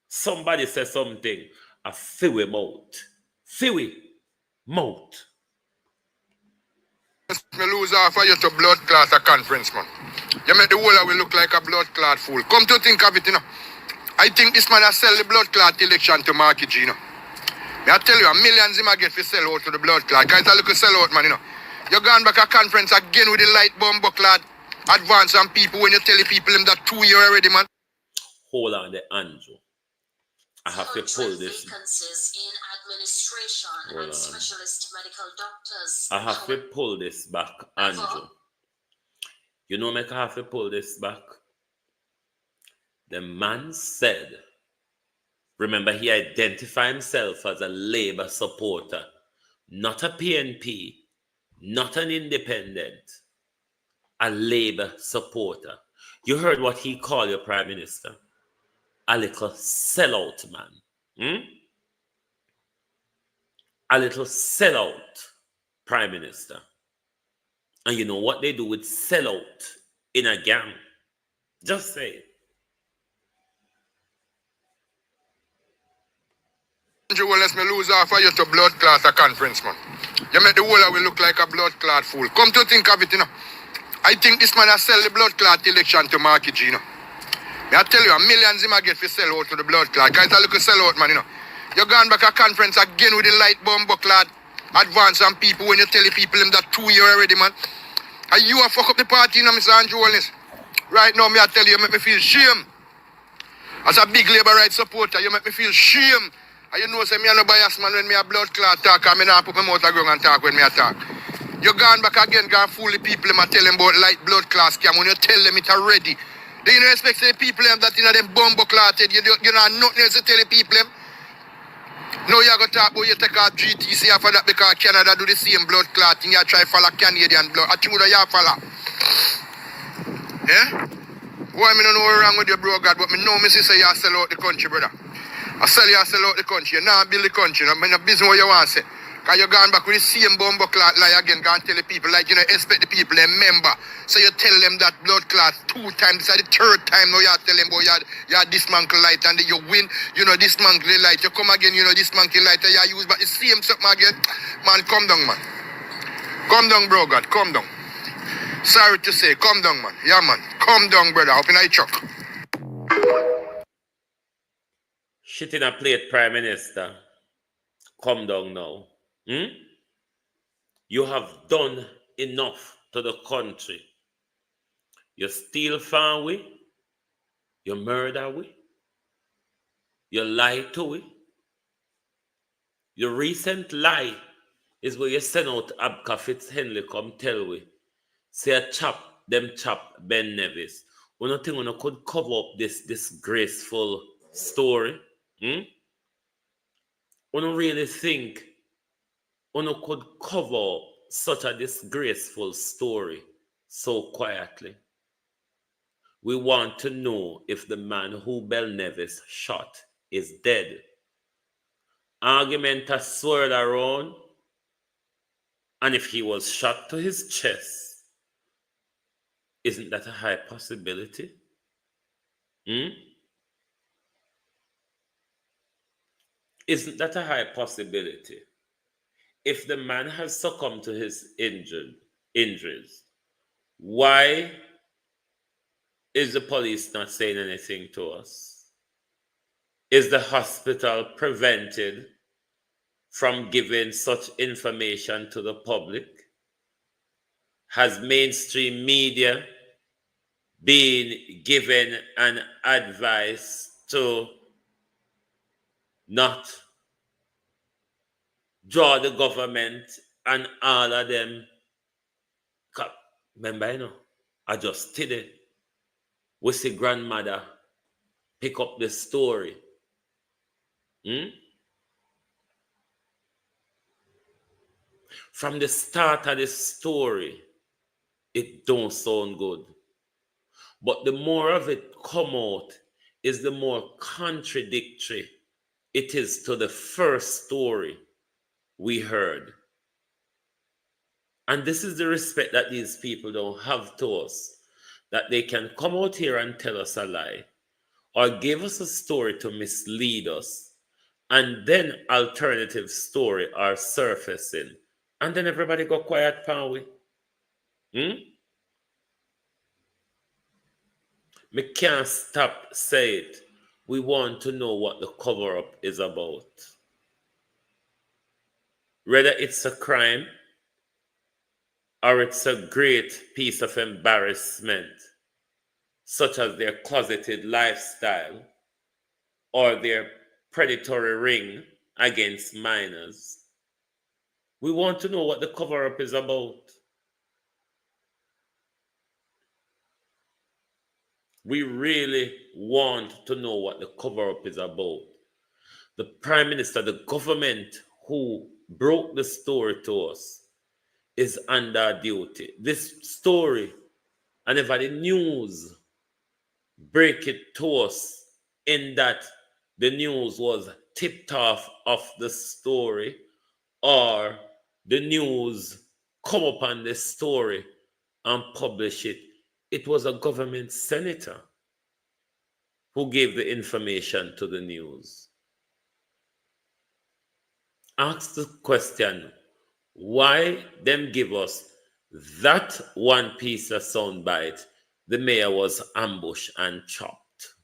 somebody says something, a fiwi mouth. Me lose half of you to blood clot a conference, man. You make the whole of we look like a blood clot fool. Come to think of it, you know. I think this man has sell the blood clot election to Marky G, you know. Me I tell you, millions him I get for sell out to the blood clot. Guys, I look at sell out, man, you know. You gone back a conference again with the light bomb clot. Advance on people when you tell the people them that 2 years already, man. Hold on, the Andrew. I have to pull this. Vacancies in administration and specialist medical doctors. I have to pull this back, Andrew. You know, I have to pull this back. The man said, remember, he identified himself as a Labour supporter, not a PNP, not an independent, a Labour supporter. You heard what he called your Prime Minister? A little sellout man. A little sellout Prime Minister. And you know what they do with sellout in a gang? Just say it. Andrew, well, let me lose half of you to blood clot a conference, man. You make the whole of we look like a blood clot fool. Come to think of it, you know. I think this man has sell the blood clot election to Marky G, you know. Me I tell you, millions him I get for sell out to the blood clot. Guys, I look at sell out, man, you know. You gone back a conference again with the light bomb clot. Advance on people when you tell the people them that 2 years already, man. And you a fuck up the party, you know, Mr. Andrew Wallace. Right now, me I tell you make me feel shame. As a big Labour rights supporter, you make me feel shame. And you know, say me a no bias man when me a blood clot talk, and me not put my mouth a ground and talk when me a talk. You gone back again, gone fool the people them and tell them about light blood clot scam when you tell them it already. Do you know respect to the people them that you know them bumbo clotted? You know nothing else to tell the people them. No, you go talk about you take out GTC after that because Canada do the same blood clotting. You try follow Canadian blood. I true that you follow. Yeah? Boy, me don't know what's wrong with you, bro, God, but me know me say you sell out the country, brother. I sell you sell out the country. You now build the country. I mean, business what you want to say. Because you're going back with the same bumbo clot lie again, go and tell the people, like, you know, expect the people, they remember. So you tell them that blood clot 2 times, this is the 3rd time now you tell them, boy, you dismantle light and you win, you know, dismantle the light. You come again, you know, dismantle light and you use but the same something again. Man, come down, man. Come down, bro, God, come down. Sorry to say, come down, man. Yeah, man. Come down, brother, up in a truck. Shit in a plate, Prime Minister. Come down now. You have done enough to the country. You steal from we. You murder we. You lie to we. Your recent lie is where you send out Abka Fitzhenley come tell we. Say a chap BELNAVIS. We don't think we could cover up this disgraceful story. We don't really think we could cover such a disgraceful story so quietly. We want to know if the man who BELNAVIS shot is dead. Argument has swirled around, and if he was shot to his chest, isn't that a high possibility? Isn't that a high possibility? If the man has succumbed to his injuries, why is the police not saying anything to us? Is the hospital prevented from giving such information to the public? Has mainstream media been given an advice to not draw the government and all of them? Remember, you know, I just did it. We see grandmother pick up the story. From the start of the story, it don't sound good. But the more of it come out, is the more contradictory it is to the first story we heard. And this is the respect that these people don't have to us, that they can come out here and tell us a lie or give us a story to mislead us, and then alternative story are surfacing, and then everybody go quiet, pan we. Me can't stop say it. We want to know what the cover-up is about. Whether it's a crime or it's a great piece of embarrassment, such as their closeted lifestyle or their predatory ring against minors. We want to know what the cover-up is about. We really want to know what the cover-up is about. The Prime Minister, the government who broke the story to us, is under duty. This story, and if the news break it to us in that the news was tipped off of the story, or the news come upon the story and publish it, it was a government senator who gave the information to the news. Ask the question, why them give us that one piece of soundbite? The mayor was ambushed and chopped.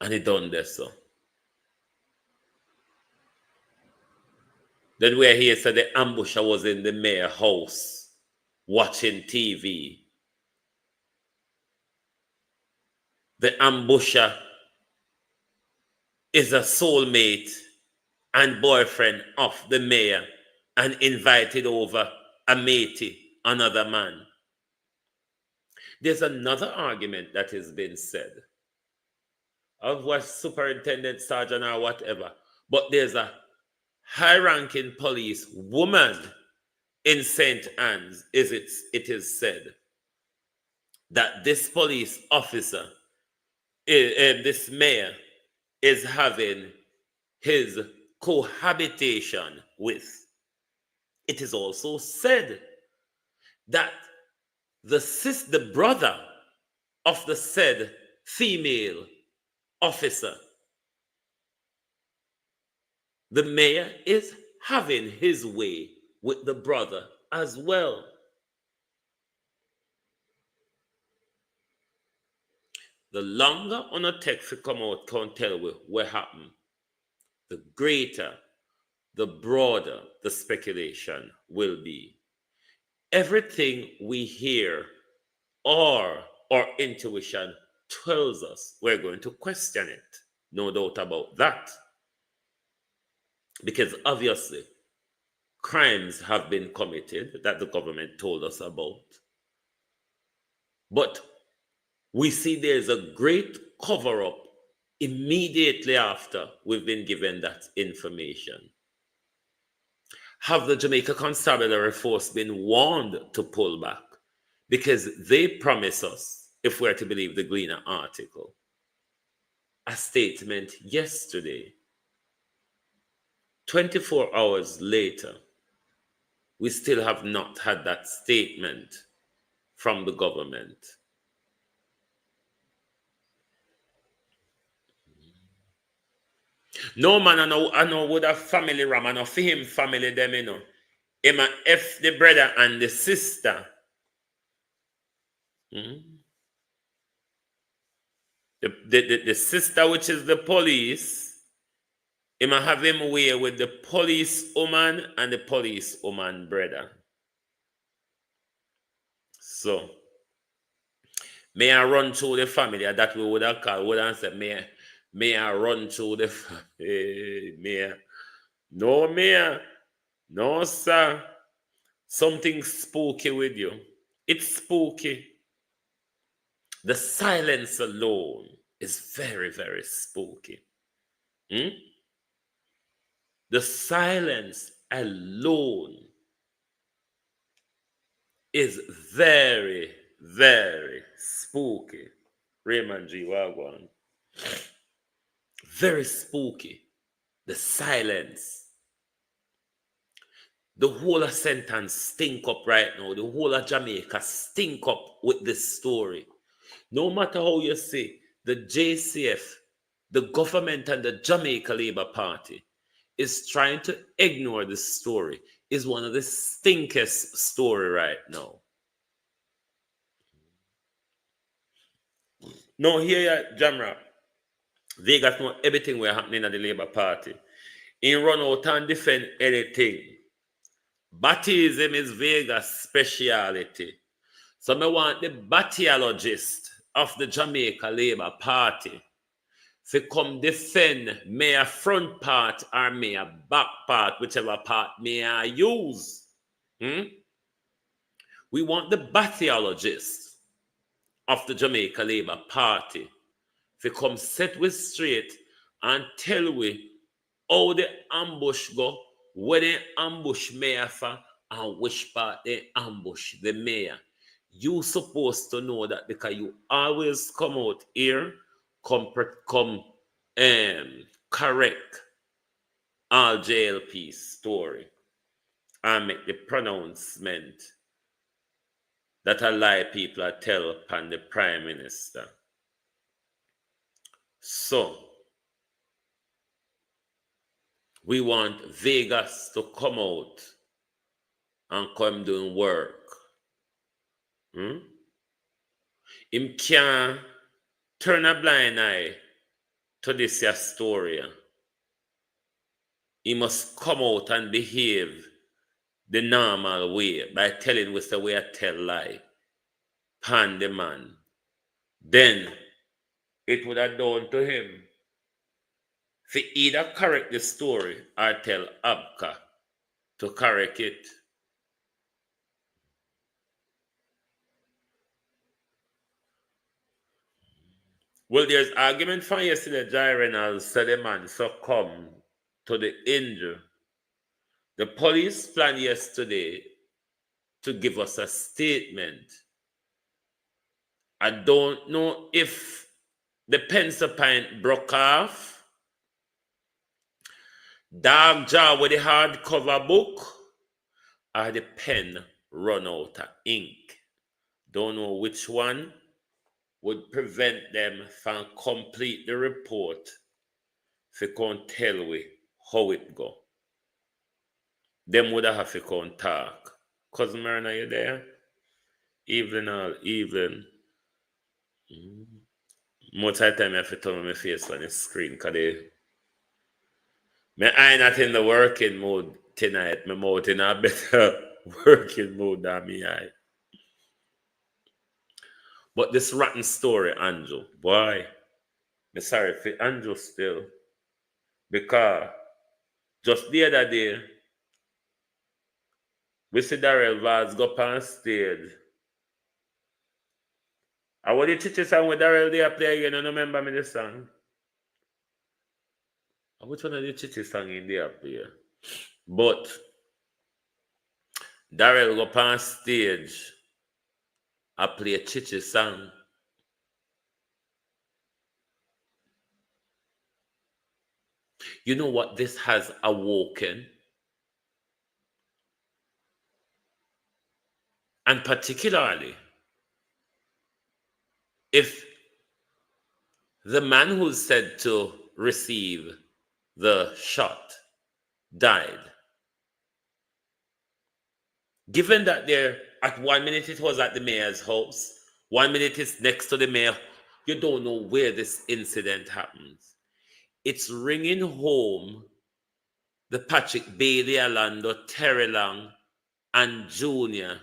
And he done this so. Then we're here, so the ambusher was in the mayor's house watching TV. The ambusher is a soulmate and boyfriend of the mayor and invited over a matey, another man. There's another argument that has been said of what superintendent, sergeant, or whatever, but there's a high-ranking police woman in St. Anne's, it is said that this police officer, this mayor, is having his cohabitation with. It is also said that the brother of the said female officer, the mayor is having his way with the brother as well. The longer on a text to come out can't tell what happened, the greater, the broader the speculation will be. Everything we hear or our intuition tells us, we're going to question it. No doubt about that. Because obviously, crimes have been committed that the government told us about. But we see there's a great cover-up immediately after we've been given that information. Have the Jamaica Constabulary Force been warned to pull back? Because they promise us, if we're to believe the Gleaner article, a statement yesterday. 24 hours later, we still have not had that statement from the government. No man, I know would have family ram, I know for him family them, you know. Him a F the brother and the sister. The sister, which is the police, him a have him away with the police woman and the police woman brother. So, may I run through the family? That we would have called, would have said, may I run through the family? Mayor. No, Mayor. No, sir. Something spooky with you. It's spooky. The silence alone is very, very spooky. The silence alone is very, very spooky. Raymond G. Wagwan. Very spooky. The silence. The whole of sentence stink up right now. The whole of Jamaica stink up with this story. No matter how you say, the JCF, the government and the Jamaica Labour Party is trying to ignore this story. Is one of the stinkiest story right now. No, here, Jamra, Vegas know everything what's happening at the Labour Party. In run out and defend anything. Baptism is Vegas' speciality. So I want the baptiologist of the Jamaica Labour Party to come defend Mayor front part or Mayor back part, whichever part may I use. We want the baptiologist of the Jamaica Labour Party to come set we straight and tell we how the ambush go, where they ambush Mayor for, and which part they ambush the Mayor. You supposed to know that because you always come out here, correct all JLP story and make the pronouncement that a lie people are tell upon the Prime Minister. So, we want Vegas to come out and come doing work. Him can't turn a blind eye to this here story. He must come out and behave the normal way by telling us the way I tell lie. Pan the man. Then it would have done to him to either correct the story or tell Abka to correct it. Well, there's argument from yesterday, Jai Reynolds said the man succumbed to the injury. The police planned yesterday to give us a statement. I don't know if the pencil pint broke off. Dog jaw with the hardcover book, or the pen run out of ink. Don't know which one would prevent them from complete the report if you can't tell we how it go. Them would have to come talk. Cousin Myrna, you there? Evening all evening. Most of the time I have to turn my face on the screen because my eye not in the working mode tonight. My mouth in a better working mode than my eye. But this rotten story, Andrew, boy, I'm sorry for Andrew still. Because just the other day, we see Darrell Vaz go up on stage. And what the chichi song with Darrell they play again? I don't remember me the song. And which one of the chichi song in there play? But Darrell go up on stage and play a chichi song. You know what this has awoken? And particularly, if the man who's said to receive the shot died, given that there, at 1 minute it was at the mayor's house, 1 minute it's next to the mayor, you don't know where this incident happens. It's ringing home the Patrick Bailey, Orlando, Terry Long, and Junior,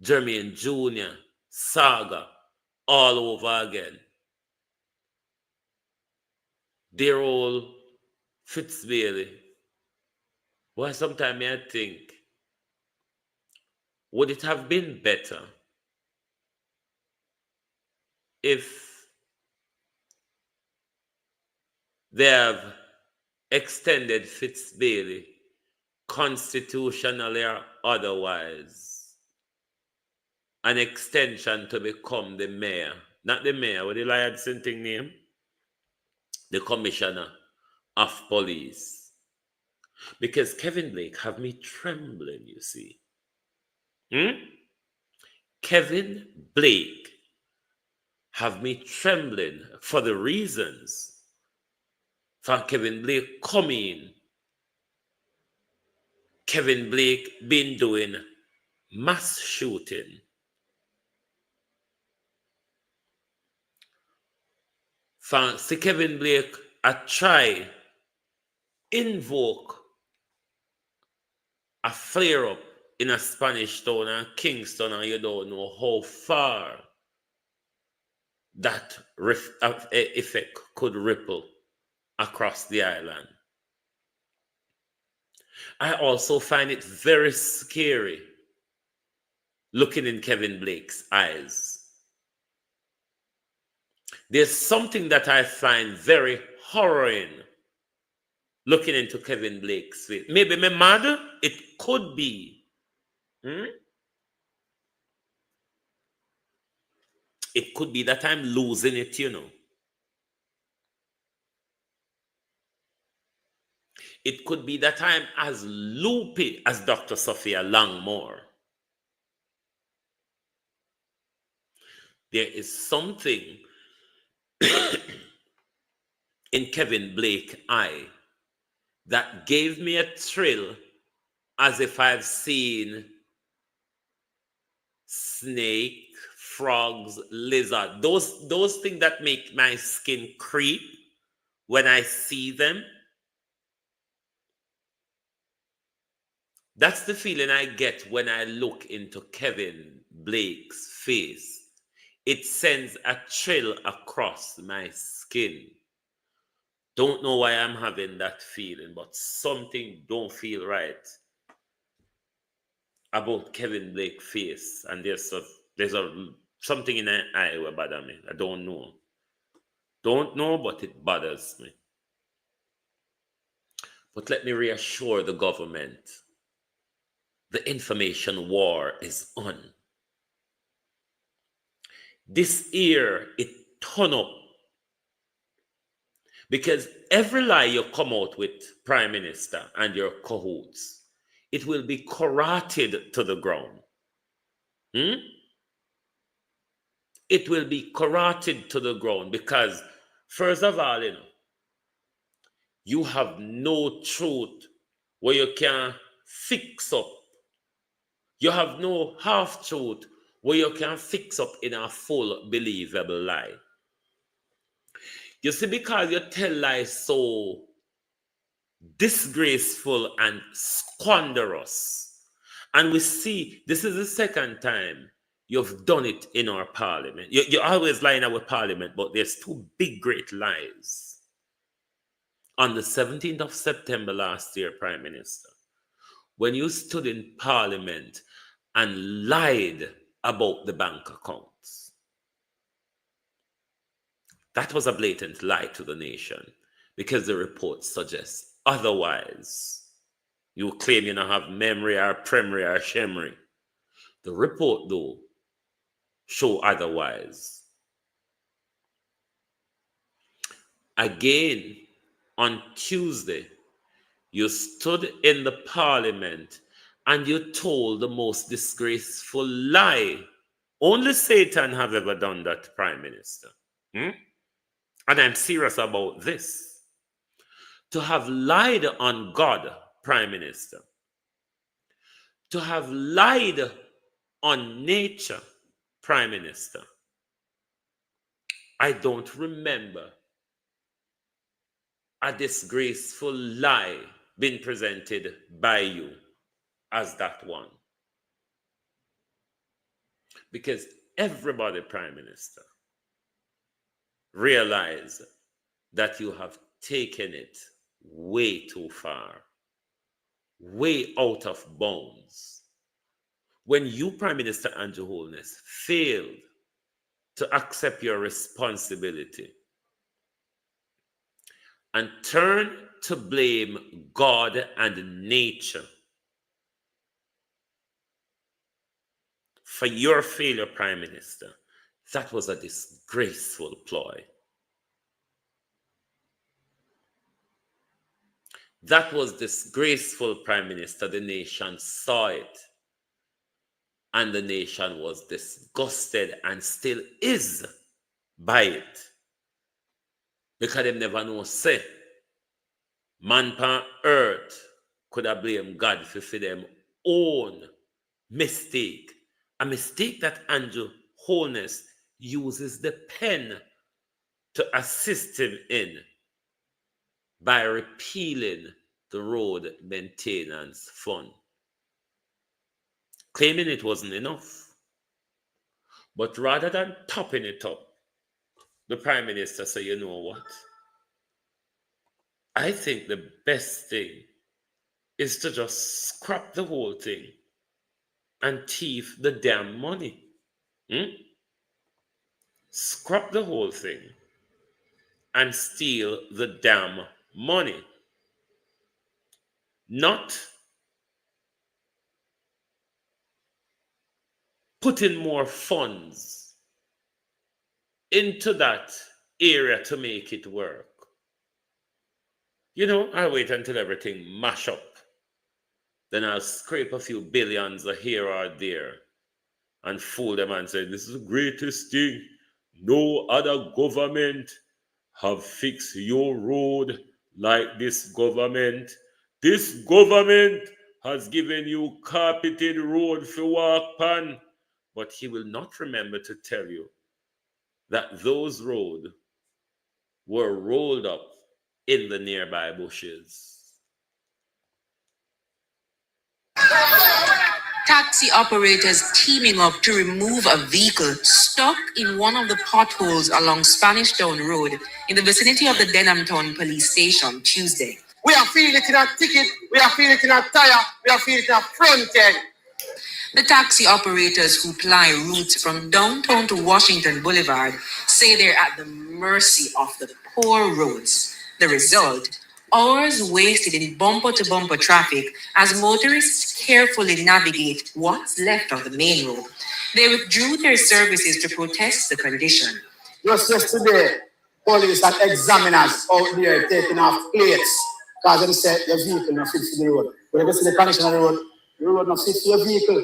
Jermaine Jr. saga all over again. Dear old Fitz Bailey. Well, sometimes I think, would it have been better if they have extended Fitz Bailey constitutionally or otherwise an extension to become the mayor, not the mayor, what the Liadson thing name? The commissioner of police. Because Kevin Blake have me trembling, you see. Kevin Blake have me trembling for the reasons for Kevin Blake coming. Kevin Blake been doing mass shooting. See Kevin Blake I try invoke a flare up in a Spanish town and Kingston, and you don't know how far that effect could ripple across the island. I also find it very scary looking in Kevin Blake's eyes. There's something that I find very horroring looking into Kevin Blake's face. Maybe my mother, it could be. It could be that I'm losing it, you know. It could be that I'm as loopy as Dr. Sophia Langmore. There is something in Kevin Blake's eye that gave me a thrill as if I've seen snake, frogs, lizard. Those things that make my skin creep when I see them. That's the feeling I get when I look into Kevin Blake's face. It sends a chill across my skin. Don't know why I'm having that feeling, but something don't feel right about Kevin Blake's face. And there's something in my eye that bothers me. I don't know. Don't know, but it bothers me. But let me reassure the government. The information war is on. This year, it turned up. Because every lie you come out with, Prime Minister, and your cahoots, it will be corrupted to the ground. It will be corrupted to the ground because, first of all, you have no truth where you can fix up. You have no half truth where you can fix up in a full believable lie. You see, because you tell lies so disgraceful and squanderous, and we see this is the second time you've done it in our parliament. You're always lying in our parliament, but there's two big, great lies. On the 17th of September last year, Prime Minister, when you stood in parliament and lied about the bank accounts, that was a blatant lie to the nation because the report suggests otherwise. You claim you don't have memory or premery or shemery. The report, though, show otherwise. Again, on Tuesday, you stood in the parliament and you told the most disgraceful lie. Only Satan have ever done that, Prime Minister. And I'm serious about this. To have lied on God, Prime Minister. To have lied on nature, Prime Minister. I don't remember a disgraceful lie being presented by you as that one. Because everybody, Prime Minister, realize that you have taken it way too far, way out of bounds. When you, Prime Minister Andrew Holness, failed to accept your responsibility and turn to blame God and nature for your failure, Prime Minister, that was a disgraceful ploy. That was disgraceful, Prime Minister. The nation saw it. And the nation was disgusted and still is by it. Because they never know, say, man on earth could have blamed God for them own mistake. A mistake that Andrew Holness uses the pen to assist him in by repealing the road maintenance fund. Claiming it wasn't enough. But rather than topping it up, the Prime Minister said, you know what? I think the best thing is to just scrap the whole thing and thief the damn money. Scrap the whole thing and steal the damn money. Not putting more funds into that area to make it work. I'll wait until everything mash up. Then I'll scrape a few billions here or there and fool them and say, this is the greatest thing. No other government have fixed your road like this government. This government has given you carpeted road for walk pan. But he will not remember to tell you that those roads were rolled up in the nearby bushes. Taxi operators teaming up to remove a vehicle stuck in one of the potholes along Spanish Town Road in the vicinity of the Denhamtown police station Tuesday. We are feeling it in our ticket, we are feeling it in our tire, we are feeling it in our front end. The taxi operators who ply routes from downtown to Washington Boulevard say they're at the mercy of the poor roads. The result, hours wasted in bumper-to-bumper traffic as motorists carefully navigate what's left of the main road. They withdrew their services to protest the condition. Just yesterday, police and examiners out there taking off plates because them say your vehicle not fit for the road. But if you see the condition of the road not fit for your vehicle.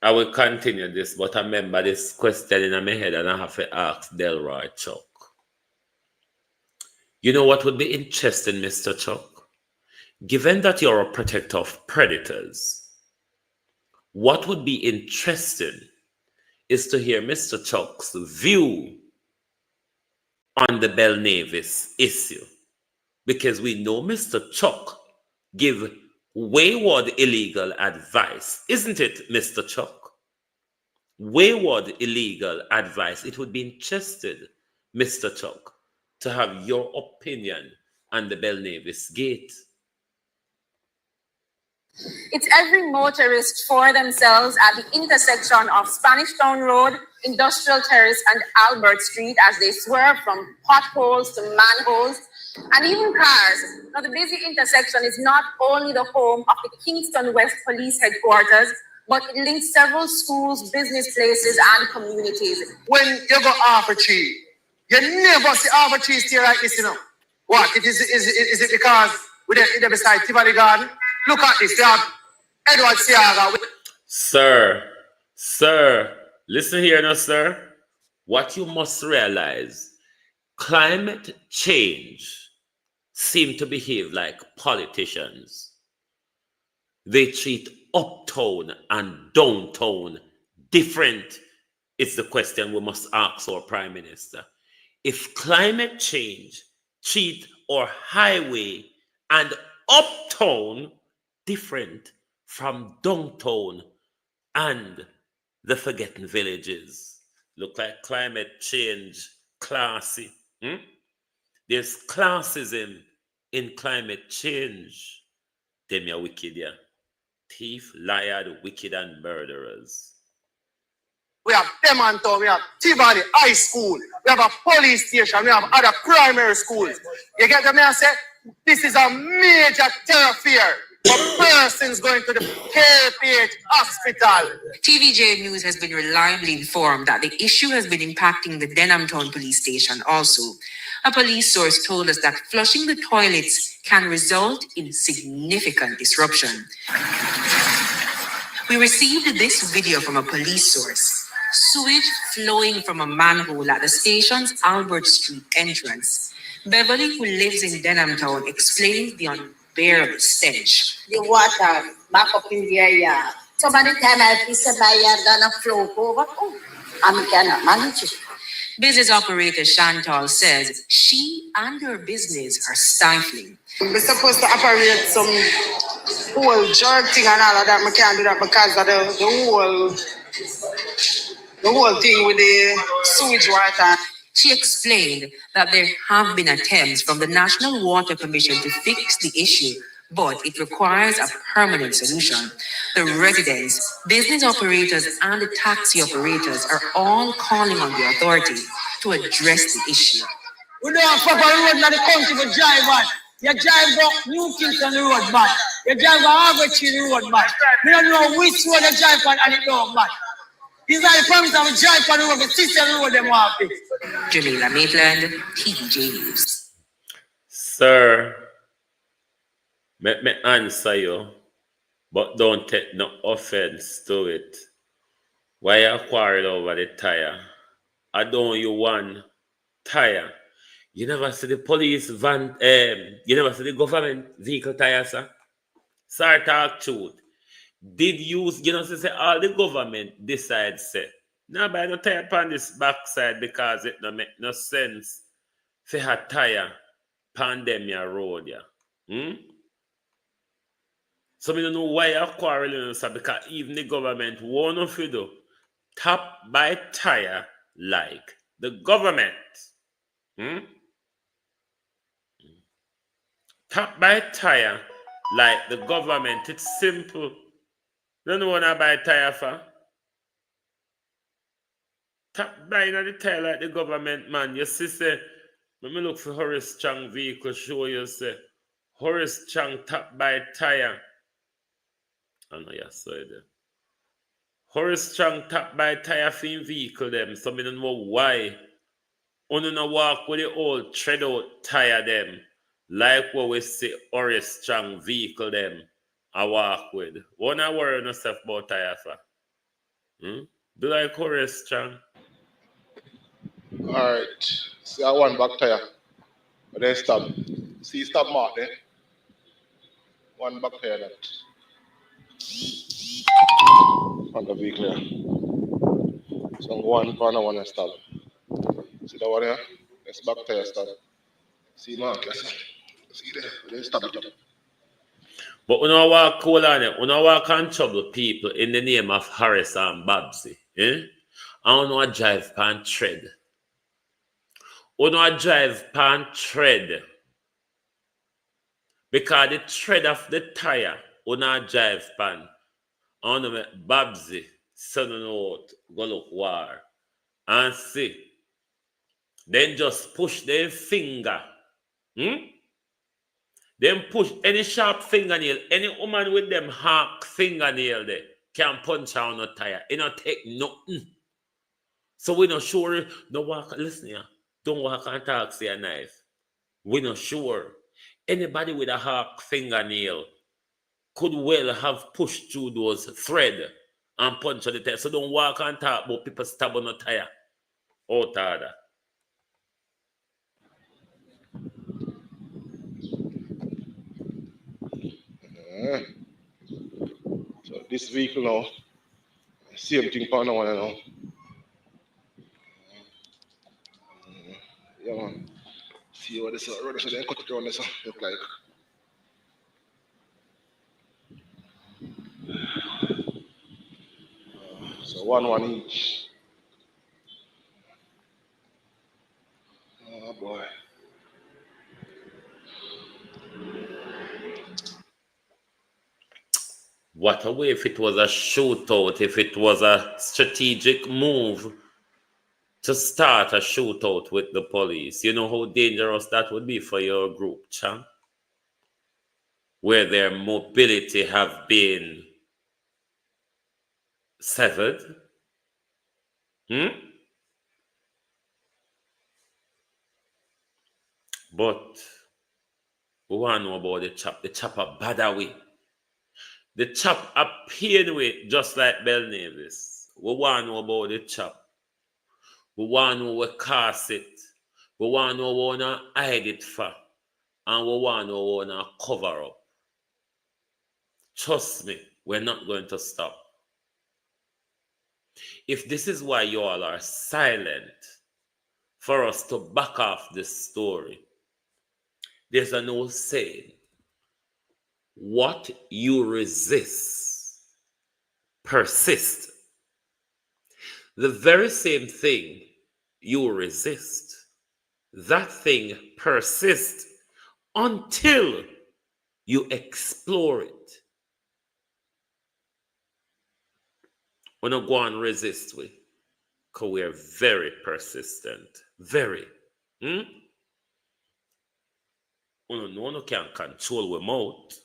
I will continue this, but I remember this question in my head and I have to ask Delroy Chuck. You know what would be interesting, Mr. Chuck? Given that you're a protector of predators, what would be interesting is to hear Mr. Chuck's view on the BELNAVIS issue. Because we know Mr. Chuck give wayward illegal advice. Isn't it, Mr. Chuck? Wayward illegal advice. It would be interesting, Mr. Chuck, to have your opinion on the BELNAVIS gate. It's every motorist for themselves at the intersection of Spanish Town Road, Industrial Terrace, and Albert Street as they swerve from potholes to manholes and even cars. Now, the busy intersection is not only the home of the Kingston West Police Headquarters, but it links several schools, business places, and communities. When you go half a tree, you never see half a tree stay like this, you know. What? Is it because we're there beside Tivoli Garden? Look at this. They have Edward Siaga. Sir, listen here now, sir. What you must realize, climate change seem to behave like politicians. They treat uptown and downtown different. It's the question we must ask our Prime Minister. If climate change treat our highway and uptown different from downtown and the forgotten villages, look like climate change classy. There's classism in climate change. Them are wicked, yeah. Thief, liar, wicked, and murderers. We have them on town, we have Tivoli High School, we have a police station, we have other primary schools. You get what I say? This is a major thoroughfare for persons going to the KPH hospital. TVJ News has been reliably informed that the issue has been impacting the Denham Town Police Station also. A police source told us that flushing the toilets can result in significant disruption. We received this video from a police source. Sewage flowing from a manhole at the station's Albert Street entrance. Beverly, who lives in Denham Town, explains the unbearable stench. The water back up in the area. So by the time I piss my yard gonna flow over, I cannot manage it. Business operator Chantal says she and her business are stifling. We're supposed to operate some whole jerk thing and all of that. I can't do that because of the whole thing with the sewage water. She explained that there have been attempts from the National Water Commission to fix the issue, but it requires a permanent solution. The residents, business operators, and the taxi operators are all calling on the authority to address the issue. We don't have proper road in the country to drive on. You drive go New Kingston road, man. You drive go Harvard road, man. We don't know which road you drive on and it don't, man. These are the promise of a drive on the road, the sister road them want to fix. Jamila Maitland, TVJ News. Sir, let me answer you, but don't take no offense to it. Why you quarrel over the tire? I don't you one tire. You never see the police van, you never see the government vehicle tire, sir? Sir, talk truth. Did use, say all the government decide, say, now buy no tire on this backside because it no make no sense for a tire pandemic road, yeah. So we don't know why you're quarreling, sir, because even the government won't know if you do top by tire like the government. Top by tire like the government. It's simple. Don't know what I buy tire for. Top buying the tire like the government, man. You see, say, let me look for Horace Chang vehicle, show you, say, Horace Chang top by tire. I know you saw it there. Horace Chang top by tire for vehicle them, so I don't know why Uno no walk with the old tread out tire them. Like what we see or strong vehicle them I walk with. One I worry yourself about tire for. Do like or strong? Alright. See I one back tire. But then stop. See stop mark there. One back tire that. On the vehicle here. So one corner one and stop. See that one here? That's back tire stop. See mark, yes. See there. Then stop it up. But we don't walk cool on it. We don't walk and trouble people in the name of Harris and Babsy. I don't know drive pan tread. We don't drive pan tread. Because the tread of the tire, we don't drive pan. I want to make Babsy send a note, go look war. And see. Then just push their finger. Then push any sharp fingernail, any woman with them hark fingernail there can punch on the tire. It don't take nothing. So we not sure, no walk, listen here, don't walk and talk say a knife. We not sure. Anybody with a hark fingernail could well have pushed through those thread and punch on the tire. So don't walk and talk about people stab on the tire. Out of that. So this vehicle now, same thing for now one now. Yeah man. See what this road so then cut it around this look like. So one each. Oh boy. What a way if it was a shootout, if it was a strategic move to start a shootout with the police. You know how dangerous that would be for your group, Chang? Where their mobility have been severed. But we want to know about the chap. The chap a bad away. The chap a pain way, just like BELNAVIS. We want to know about the chap. We want to know we cast it. We want to know we want to hide it for. And we want to know we want to cover up. Trust me, we're not going to stop. If this is why you all are silent for us to back off this story, there's an old saying, what you resist persist. The very same thing you resist, that thing persists until you explore it. We don't go and resist we, because we are very persistent. Very. You no can control we mouth.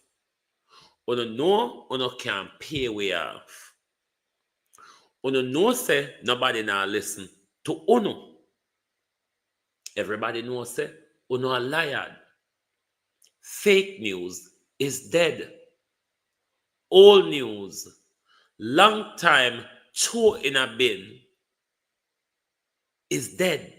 You can pay we off. You say nobody now listen to uno. Everybody knows say uno a liar. Fake news is dead. Old news, long time throw in a bin, is dead.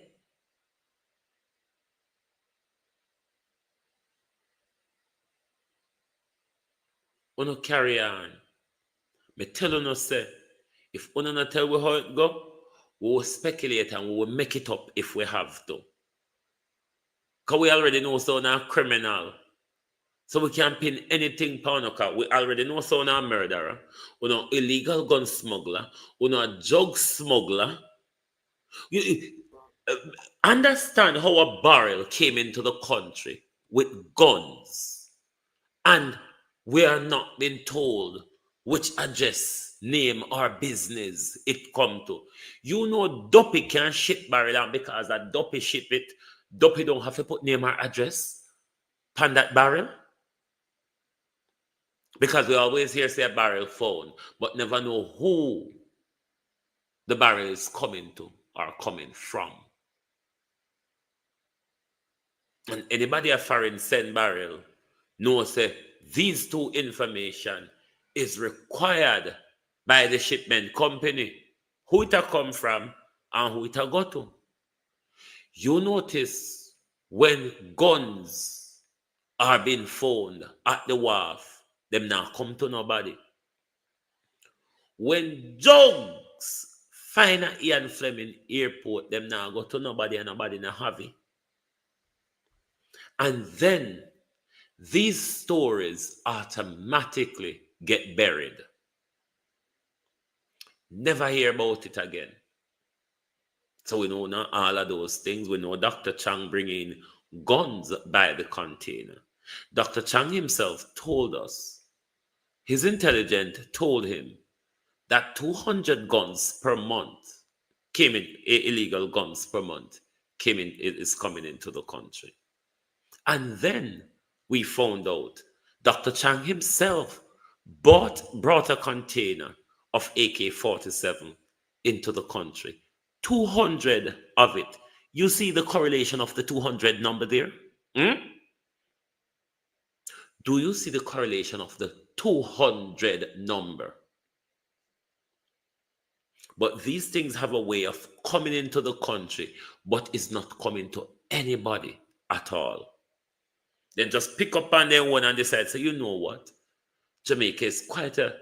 Uno carry on. Me tell you say, if uno not tell we how it go, we will speculate and we will make it up if we have to. Because we already know so now criminal. So we can't pin anything pound. We already know so now murderer. We know illegal gun smuggler. We know drug smuggler. You understand how a barrel came into the country with guns, and we are not being told which address, name, or business it come to. You know Duppy can ship barrel, and because that Duppy ship it, Duppy don't have to put name or address on that barrel. Because we always hear say a barrel phone, but never know who the barrel is coming to or coming from. And anybody a foreign send barrel knows say these two information is required by the shipment company, who it a come from and who it a go to. You notice when guns are being found at the wharf, them now come to nobody. When drugs find at Ian Fleming airport, them now go to nobody and nobody not have it. And then these stories automatically get buried. Never hear about it again. So we know not all of those things. We know Dr. Chang bringing guns by the container. Dr. Chang himself told us, his intelligence told him that 200 guns per month came in, illegal guns per month came in, is coming into the country. And then we found out Dr. Chang himself brought a container of AK-47 into the country. 200 of it. You see the correlation of the 200 number there? Do you see the correlation of the 200 number? But these things have a way of coming into the country, but it's not coming to anybody at all. Then just pick up on their own and decide, so you know what? Jamaica is quite a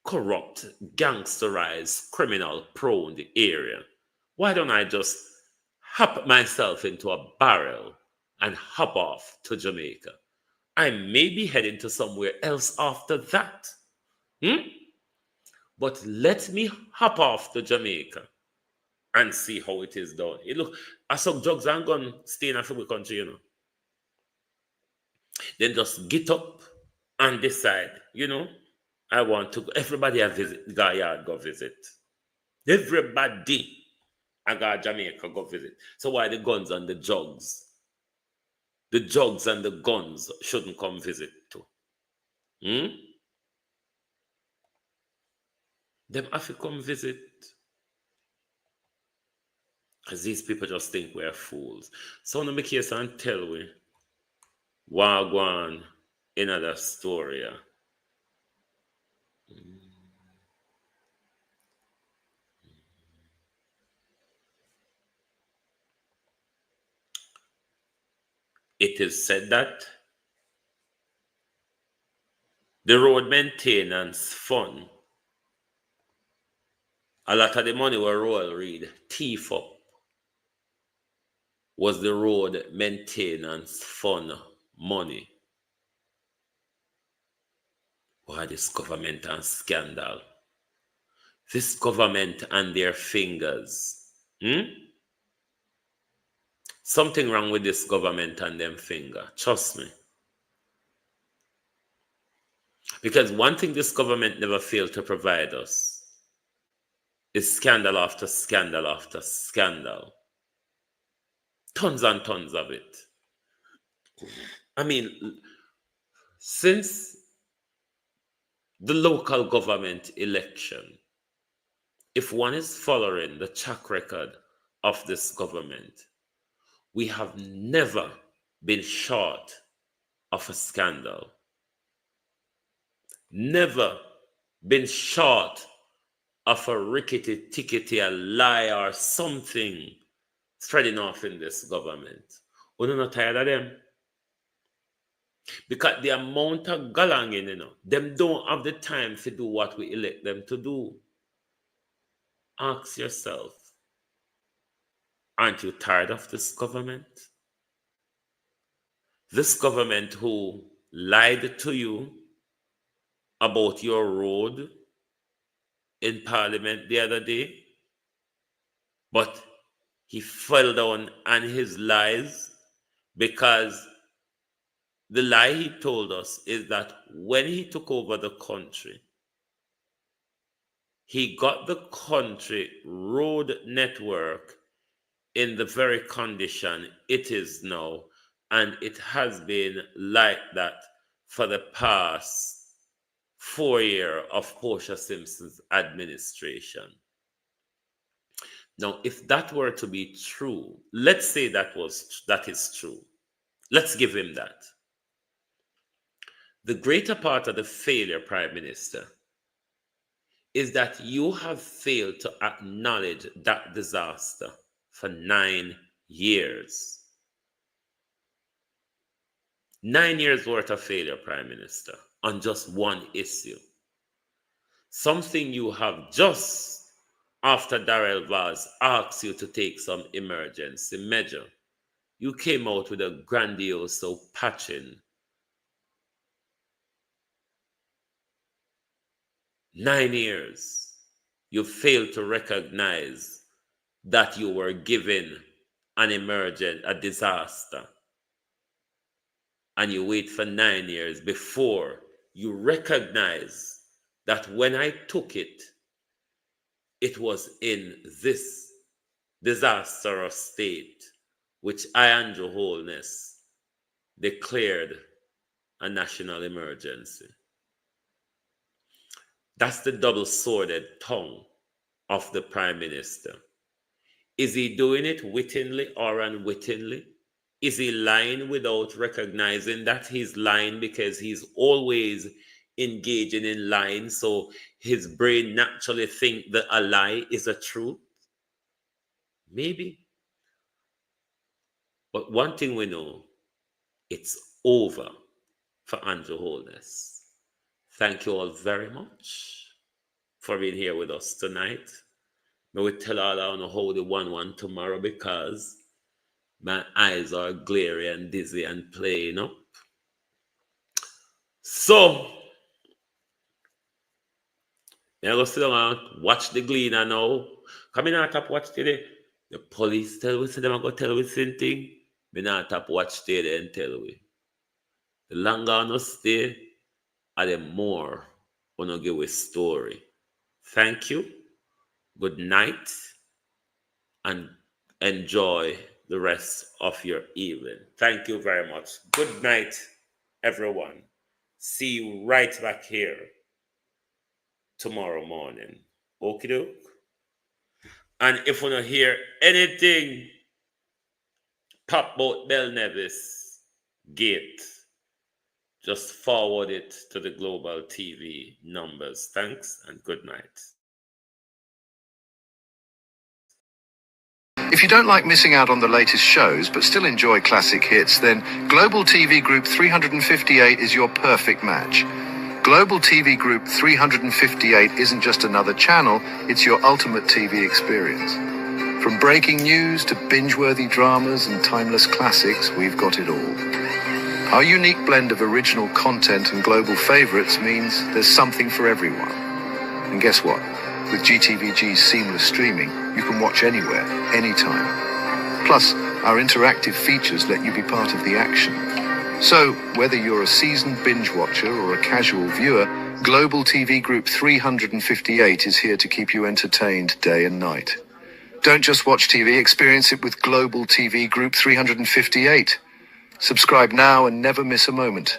corrupt, gangsterized, criminal-prone area. Why don't I just hop myself into a barrel and hop off to Jamaica? I may be heading to somewhere else after that. But let me hop off to Jamaica and see how it is done. Look, I saw drugs and gun stay in a free country, you know. Then just get up and decide, you know, I want to go. Everybody I visit, Guyard go visit. Everybody I got Jamaica go visit. So why the guns and the drugs? The drugs and the guns shouldn't come visit too. Them have to come visit. Because these people just think we're fools. So no make case and tell we Wagwan in another story. It is said that the road maintenance fund, a lot of the money were Royal Reed thief up, was the road maintenance fund money. Why this government and scandal? This government and their fingers. Something wrong with this government and them finger. Trust me. Because one thing this government never failed to provide us is scandal after scandal after scandal. Tons and tons of it. I mean, since the local government election, if one is following the track record of this government, we have never been short of a scandal. Never been short of a rickety-tickety, a lie or something spreading off in this government. We're not tired of them. Because the amount of galanging, you know, them don't have the time to do what we elect them to do. Ask yourself, aren't you tired of this government? This government who lied to you about your road in Parliament the other day, but he fell down on his lies because the lie he told us is that when he took over the country, he got the country road network in the very condition it is now, and it has been like that for the past 4 years of Portia Simpson's administration. Now, if that were to be true, let's say that is true. Let's give him that. The greater part of the failure, Prime Minister, is that you have failed to acknowledge that disaster for 9 years. 9 years worth of failure, Prime Minister, on just one issue. Something you have just after Darrell Vaz asked you to take some emergency measure. You came out with a grandiose patching. 9 years. You failed to recognize that you were given a disaster. And you wait for 9 years before you recognize that when I took it, it was in this disastrous state, which I, Andrew Holness, declared a national emergency. That's the double-sworded tongue of the Prime Minister. Is he doing it wittingly or unwittingly? Is he lying without recognizing that he's lying because he's always engaging in lying, so his brain naturally thinks that a lie is a truth? Maybe. But one thing we know, it's over for Andrew Holness. Thank you all very much for being here with us tonight. May we tell all I know how the 1-1 tomorrow, because my eyes are glary and dizzy and playing up. So, I go sit down and watch the Gleaner now. Come in and tap watch today. The police tell we, so them go tell we something. Me not tap watch today and tell we. The longer I no stay, the more I no give a story. Thank you. Good night. And enjoy the rest of your evening. Thank you very much. Good night, everyone. See you right back here tomorrow morning. Okie doke. And if you don't hear anything pop about BELNAVIS gate, just forward it to the Global TV numbers. Thanks and good night. If you don't like missing out on the latest shows but still enjoy classic hits, then Global TV Group 358 is your perfect match. Global TV Group 358 isn't just another channel, it's your ultimate TV experience. From breaking news to binge-worthy dramas and timeless classics, we've got it all. Our unique blend of original content and global favorites means there's something for everyone. And guess what? With GTVG's seamless streaming, you can watch anywhere, anytime. Plus, our interactive features let you be part of the action. So, whether you're a seasoned binge watcher or a casual viewer, Global TV Group 358 is here to keep you entertained day and night. Don't just watch TV, experience it with Global TV Group 358. Subscribe now and never miss a moment.